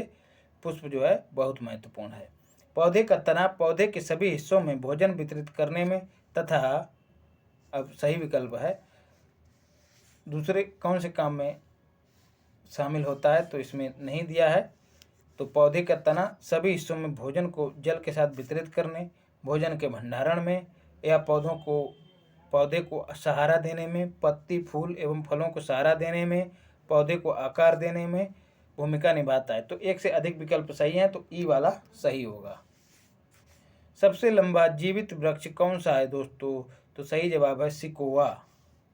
पुष्प जो है बहुत महत्वपूर्ण है। पौधे का तना पौधे के सभी हिस्सों में भोजन वितरित करने में तथा, अब सही विकल्प है, दूसरे कौन से काम में शामिल होता है, तो इसमें नहीं दिया है। तो पौधे का तना सभी हिस्सों में भोजन को जल के साथ वितरित करने, भोजन के भंडारण में, या पौधे को सहारा देने में, पत्ती फूल एवं फलों को सहारा देने में, पौधे को आकार देने में भूमिका निभाता है। तो एक से अधिक विकल्प सही हैं, तो ई वाला सही होगा। सबसे लंबा जीवित वृक्ष कौन सा है दोस्तों, तो सही जवाब है सिकोआ,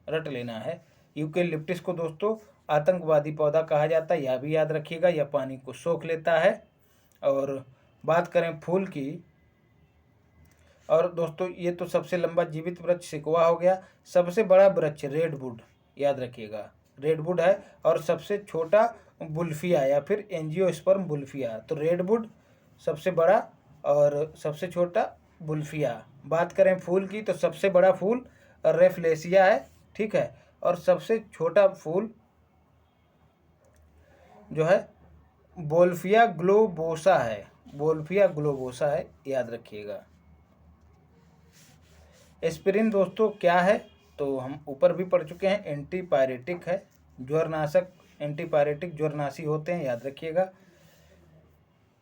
रट लेना है। यूकेलिप्टस को दोस्तों आतंकवादी पौधा कहा जाता है, यह भी याद रखिएगा। यह पानी को सोख लेता है। और बात करें फूल की, और दोस्तों ये तो सबसे लंबा जीवित वृक्ष सिकोआ हो गया। सबसे बड़ा वृक्ष रेडवुड, याद रखिएगा, रेडवुड है। और सबसे छोटा बुल्फिया या फिर एंजियोस्पर्म बुल्फिया। तो रेडवुड सबसे बड़ा और सबसे छोटा बुल्फिया। बात करें फूल की, तो सबसे बड़ा फूल रेफलेसिया है, ठीक है। और सबसे छोटा फूल जो है बोल्फिया ग्लोबोसा है, बोल्फिया ग्लोबोसा है, याद रखिएगा। एस्पिरिन दोस्तों क्या है, तो हम ऊपर भी पढ़ चुके हैं, एंटीपायरेटिक है, ज्वरनाशक, एंटीपायरेटिक ज्वरनाशी होते हैं, याद रखिएगा।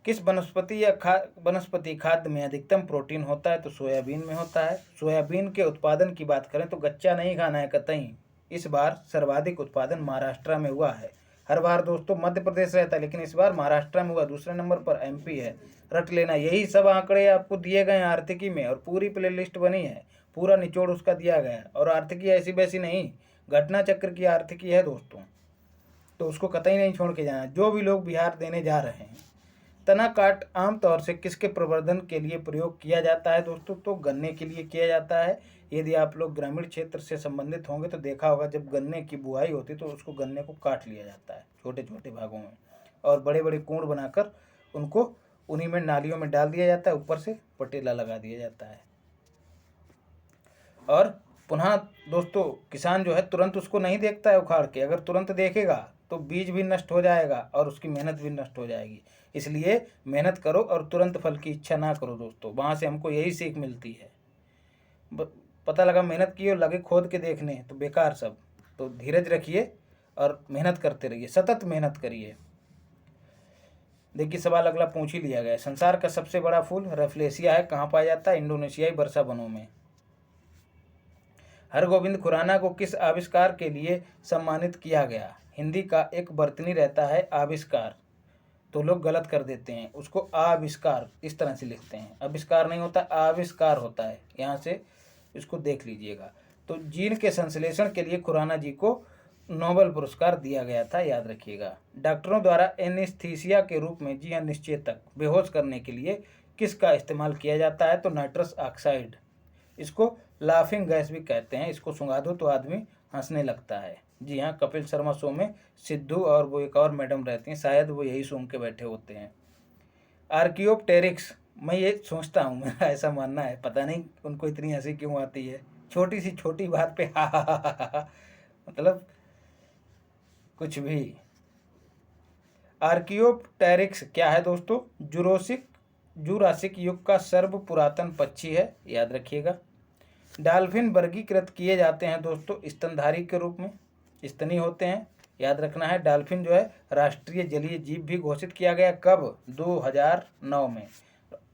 किस वनस्पति खाद्य में अधिकतम प्रोटीन होता है, तो सोयाबीन में होता है। सोयाबीन के उत्पादन की बात करें तो गच्चा नहीं खाना है कतई। इस बार सर्वाधिक उत्पादन महाराष्ट्र में हुआ है। हर बार दोस्तों मध्य प्रदेश रहता है, लेकिन इस बार महाराष्ट्र में हुआ। दूसरे नंबर पर एमपी है, रट लेना। यही सब आंकड़े आपको दिए गए हैं आर्थिकी में, और पूरी प्ले लिस्ट बनी है, पूरा निचोड़ उसका दिया गया है। और आर्थिकी ऐसी वैसी नहीं, घटना चक्र की आर्थिकी है दोस्तों, तो उसको कतई नहीं छोड़ के जाना। जो भी लोग बिहार देने जा रहे हैं। तना काट आमतौर से किसके प्रवर्धन के लिए प्रयोग किया जाता है दोस्तों, तो गन्ने के लिए किया जाता है। यदि आप लोग ग्रामीण क्षेत्र से संबंधित होंगे तो देखा होगा, जब गन्ने की बुआई होती तो उसको गन्ने को काट लिया जाता है छोटे छोटे भागों में, और बड़े बड़े कूड़ बनाकर उनको उन्हीं में नालियों में डाल दिया जाता है, ऊपर से पटेला लगा दिया जाता है। और पुनः दोस्तों किसान जो है तुरंत उसको नहीं देखता है उखाड़ के, अगर तुरंत देखेगा तो बीज भी नष्ट हो जाएगा और उसकी मेहनत भी नष्ट हो जाएगी। इसलिए मेहनत करो और तुरंत फल की इच्छा ना करो दोस्तों। वहाँ से हमको यही सीख मिलती है। पता लगा मेहनत की और लगे खोद के देखने तो बेकार सब। तो धीरज रखिए और मेहनत करते रहिए, सतत मेहनत करिए। देखिए सवाल अगला पूछ ही लिया गया। संसार का सबसे बड़ा फूल रेफलेसिया है, कहाँ पाया जाता है, इंडोनेशियाई वर्षा वनों में। हरगोविंद खुराना को किस आविष्कार के लिए सम्मानित किया गया। हिंदी का एक बर्तनी रहता है आविष्कार, तो लोग गलत कर देते हैं, उसको आविष्कार इस तरह से लिखते हैं। आविष्कार नहीं होता, आविष्कार होता है, यहाँ से इसको देख लीजिएगा। तो जीन के संश्लेषण के लिए खुराना जी को नोबेल पुरस्कार दिया गया था, याद रखिएगा। डॉक्टरों द्वारा एनेस्थीसिया के रूप में, जी हाँ निश्चेतक, बेहोश करने के लिए किसका इस्तेमाल किया जाता है, तो नाइट्रस ऑक्साइड। इसको लाफिंग गैस भी कहते हैं। इसको सुंघा दो तो आदमी हंसने लगता है। जी हाँ, कपिल शर्मा शो में सिद्धू और वो एक और मैडम रहती हैं, शायद वो यही सूंघ के बैठे होते हैं। आर्कियोप्टेरिक्स, मैं ये सोचता हूँ, मेरा ऐसा मानना है, पता नहीं उनको इतनी हंसी क्यों आती है, छोटी सी छोटी बात पे हा मतलब कुछ भी। आर्कियोप्टेरिक्स क्या है दोस्तों, जुरासिक युग का सर्व पुरातन पक्षी है, याद रखिएगा। डॉल्फिन वर्गीकृत किए जाते हैं दोस्तों स्तनधारी के रूप में, स्तनी होते हैं, याद रखना है। डॉल्फिन जो है राष्ट्रीय जलीय जीव भी घोषित किया गया, कब, 2009 में।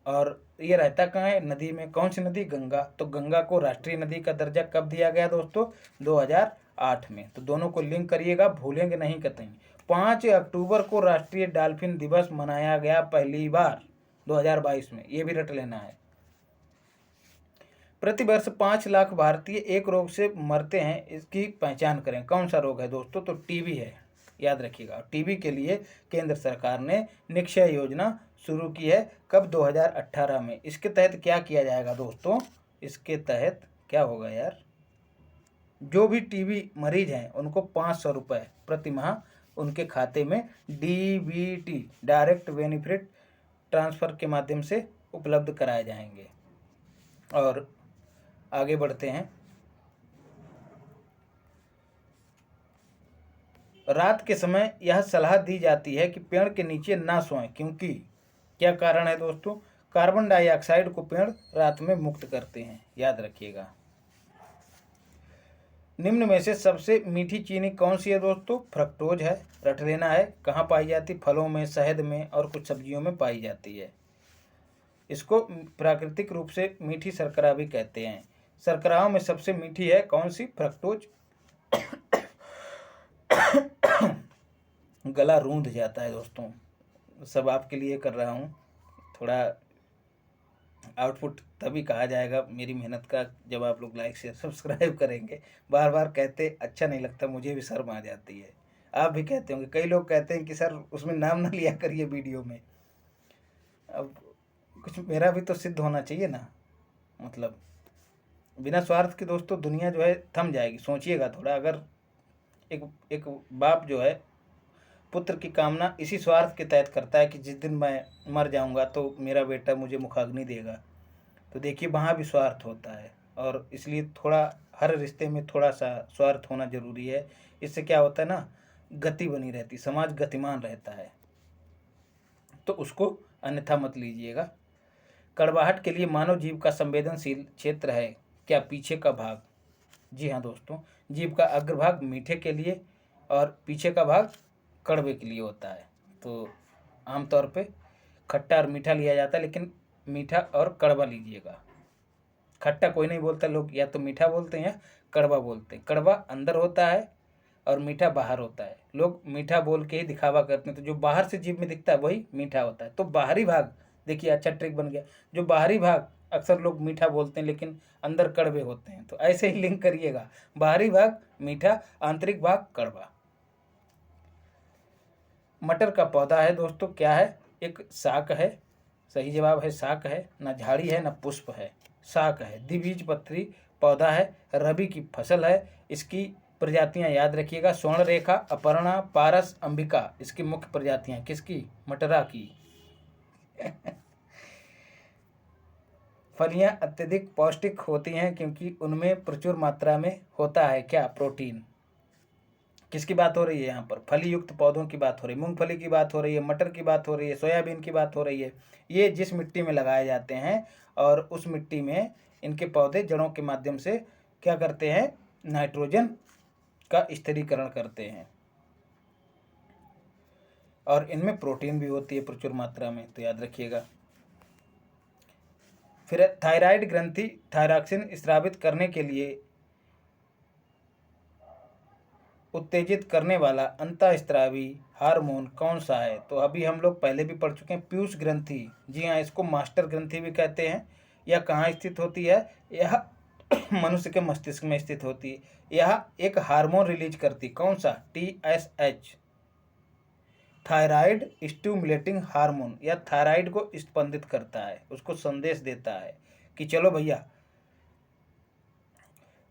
और ये रहता कहाँ है, नदी में। कौन सी नदी, गंगा। तो गंगा को राष्ट्रीय नदी का दर्जा कब दिया गया दोस्तों, 2008 में। तो दोनों को लिंक करिएगा, भूलेंगे नहीं कतई। 5 अक्टूबर को राष्ट्रीय डॉल्फिन दिवस मनाया गया पहली बार 2022 में, ये भी रट लेना है। प्रतिवर्ष 5 लाख भारतीय एक रोग से मरते हैं, इसकी पहचान करें। कौन सा रोग है दोस्तों? तो टीबी है, याद रखिएगा। टीबी के लिए केंद्र सरकार ने निक्षय योजना शुरू की है। कब? 2018 में। इसके तहत क्या किया जाएगा दोस्तों? इसके तहत क्या होगा यार, जो भी टीबी मरीज हैं उनको 500 रुपये प्रति माह उनके खाते में डीबीटी डायरेक्ट बेनिफिट ट्रांसफ़र के माध्यम से उपलब्ध कराए जाएंगे। और आगे बढ़ते हैं। रात के समय यह सलाह दी जाती है कि पेड़ के नीचे ना सोएं, क्योंकि क्या कारण है दोस्तों? कार्बन डाइऑक्साइड को पेड़ रात में मुक्त करते हैं, याद रखिएगा। निम्न में से सबसे मीठी चीनी कौन सी है दोस्तों? फ्रक्टोज है, रट लेना है। कहाँ पाई जाती? फलों में, शहद में और कुछ सब्जियों में पाई जाती है। इसको प्राकृतिक रूप से मीठी शर्करा भी कहते हैं। शर्कराओं में सबसे मीठी है कौन सी? फ्रक्टोज। गला रूंध जाता है दोस्तों, सब आपके लिए कर रहा हूँ। थोड़ा आउटपुट तभी कहा जाएगा मेरी मेहनत का जब आप लोग लाइक शेयर सब्सक्राइब करेंगे। बार बार कहते अच्छा नहीं लगता, मुझे भी शर्म आ जाती है। आप भी कहते होंगे, कई लोग कहते हैं कि सर उसमें नाम ना लिया करिए वीडियो में। अब कुछ मेरा भी तो सिद्ध होना चाहिए ना, मतलब बिना स्वार्थ के दोस्तों दुनिया जो है थम जाएगी। सोचिएगा थोड़ा, अगर एक बाप जो है पुत्र की कामना इसी स्वार्थ के तहत करता है कि जिस दिन मैं मर जाऊंगा तो मेरा बेटा मुझे मुखाग्नि देगा, तो देखिए वहाँ भी स्वार्थ होता है। और इसलिए थोड़ा हर रिश्ते में थोड़ा सा स्वार्थ होना जरूरी है। इससे क्या होता है ना, गति बनी रहती, समाज गतिमान रहता है। तो उसको अन्यथा मत लीजिएगा। कड़वाहट के लिए मानव जीव का संवेदनशील क्षेत्र है क्या? पीछे का भाग। जी हाँ दोस्तों, जीभ का अग्रभाग मीठे के लिए और पीछे का भाग कड़वे के लिए होता है। तो आमतौर पे खट्टा और मीठा लिया जाता है, लेकिन मीठा और कड़वा लीजिएगा। खट्टा कोई नहीं बोलता, लोग या तो मीठा बोलते हैं या कड़वा बोलते हैं। कड़वा अंदर होता है और मीठा बाहर होता है। लोग मीठा बोल के ही दिखावा करते हैं, तो जो बाहर से जीभ में दिखता है वही मीठा होता है। तो बाहरी भाग देखिए, अच्छा ट्रिक बन गया। जो बाहरी भाग अक्सर लोग मीठा बोलते हैं लेकिन अंदर कड़वे होते हैं, तो ऐसे ही लिंक करिएगा, बाहरी भाग मीठा, आंतरिक भाग कड़वा। मटर का पौधा है दोस्तों, क्या है? एक शाक है। सही जवाब है शाक है, ना झाड़ी है ना पुष्प है, शाक है। द्विबीजपत्री पौधा है, रबी की फसल है। इसकी प्रजातियां याद रखिएगा, स्वर्ण रेखा, अपर्णा, पारस, अंबिका। इसकी मुख्य प्रजातियां किसकी? मटरा की। फलियां अत्यधिक पौष्टिक होती हैं क्योंकि उनमें प्रचुर मात्रा में होता है क्या? प्रोटीन। किसकी बात हो रही है यहाँ पर? फली युक्त पौधों की बात हो रही है। मूंगफली की बात हो रही है, मटर की बात हो रही है, सोयाबीन की बात हो रही है। ये जिस मिट्टी में लगाए जाते हैं और उस मिट्टी में इनके पौधे जड़ों के माध्यम से क्या करते हैं? नाइट्रोजन का स्थिरीकरण करते हैं। और इनमें प्रोटीन भी होती है प्रचुर मात्रा में, तो याद रखिएगा। फिर थायराइड ग्रंथि थायरॉक्सिन स्रावित करने के लिए उत्तेजित करने वाला अंतःस्रावी हार्मोन कौन सा है? तो अभी हम लोग पहले भी पढ़ चुके हैं, पीयूष ग्रंथि। जी हाँ, इसको मास्टर ग्रंथि भी कहते हैं। यह कहाँ स्थित होती है? यह मनुष्य के मस्तिष्क में स्थित होती है। यह एक हार्मोन रिलीज करती, कौन सा? TSH, thyroid stimulating hormone. यह थायराइड को स्पंदित करता है, उसको संदेश देता है कि चलो भैया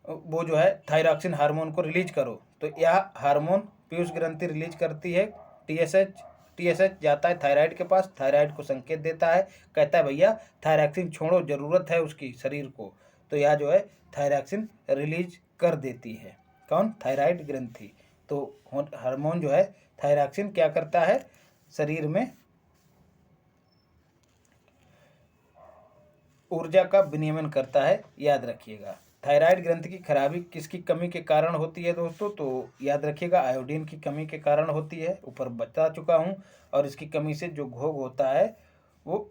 वो जो है थायरॉक्सिन हार्मोन को रिलीज करो। तो यह हार्मोन पीयूष ग्रंथि रिलीज करती है। TSH जाता है थायराइड के पास, थायराइड को संकेत देता है, कहता है भैया थायरॉक्सिन छोड़ो, ज़रूरत है उसकी शरीर को। तो यह जो है थायरॉक्सिन रिलीज कर देती है। कौन? थायराइड ग्रंथि। तो हार्मोन जो है थायरॉक्सिन क्या करता है? शरीर में ऊर्जा का विनियमन करता है, याद रखिएगा। थायराइड ग्रंथि की खराबी किसकी कमी के कारण होती है दोस्तों? तो याद रखिएगा आयोडीन की कमी के कारण होती है, ऊपर बता चुका हूँ। और इसकी कमी से जो घोग होता है वो,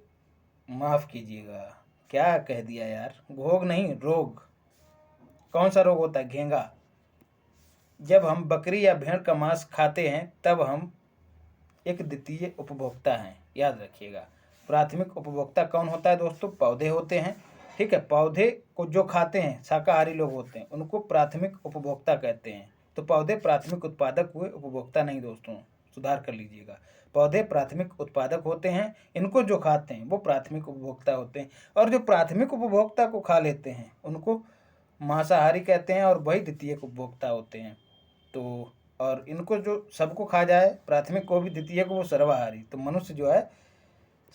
माफ़ कीजिएगा क्या कह दिया यार, घोग नहीं रोग। कौन सा रोग होता है? घेंगा। जब हम बकरी या भेड़ का मांस खाते हैं तब हम एक द्वितीय उपभोक्ता हैं, याद रखिएगा। प्राथमिक उपभोक्ता कौन होता है दोस्तों? पौधे होते हैं, ठीक है। पौधे को जो खाते हैं, शाकाहारी लोग होते हैं, उनको प्राथमिक उपभोक्ता कहते हैं। तो पौधे प्राथमिक उत्पादक हुए, उपभोक्ता नहीं दोस्तों, सुधार कर लीजिएगा। पौधे प्राथमिक उत्पादक होते हैं, इनको जो खाते हैं वो प्राथमिक उपभोक्ता होते हैं, और जो प्राथमिक उपभोक्ता को खा लेते हैं उनको मांसाहारी कहते हैं, और वही द्वितीयक उपभोक्ता होते हैं। तो और इनको जो सबको खा जाए, प्राथमिक को भी द्वितीयक को, वो सर्वाहारी। तो मनुष्य जो है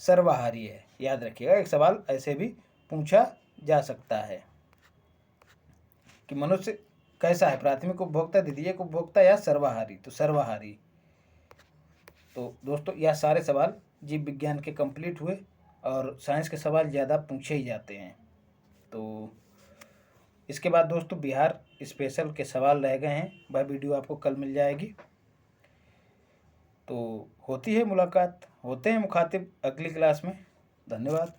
सर्वाहारी है, याद रखिएगा। एक सवाल ऐसे भी पूछा जा सकता है कि मनुष्य कैसा है, प्राथमिक उपभोक्ता, द्वितीयक उपभोक्ता या सर्वाहारी? तो सर्वाहारी। तो दोस्तों यह सारे सवाल जीव विज्ञान के कंप्लीट हुए, और साइंस के सवाल ज़्यादा पूछे ही जाते हैं। तो इसके बाद दोस्तों बिहार स्पेशल के सवाल रह गए हैं, वह वीडियो आपको कल मिल जाएगी। तो होती है मुलाकात, होते हैं मुखातिब अगली क्लास में। धन्यवाद।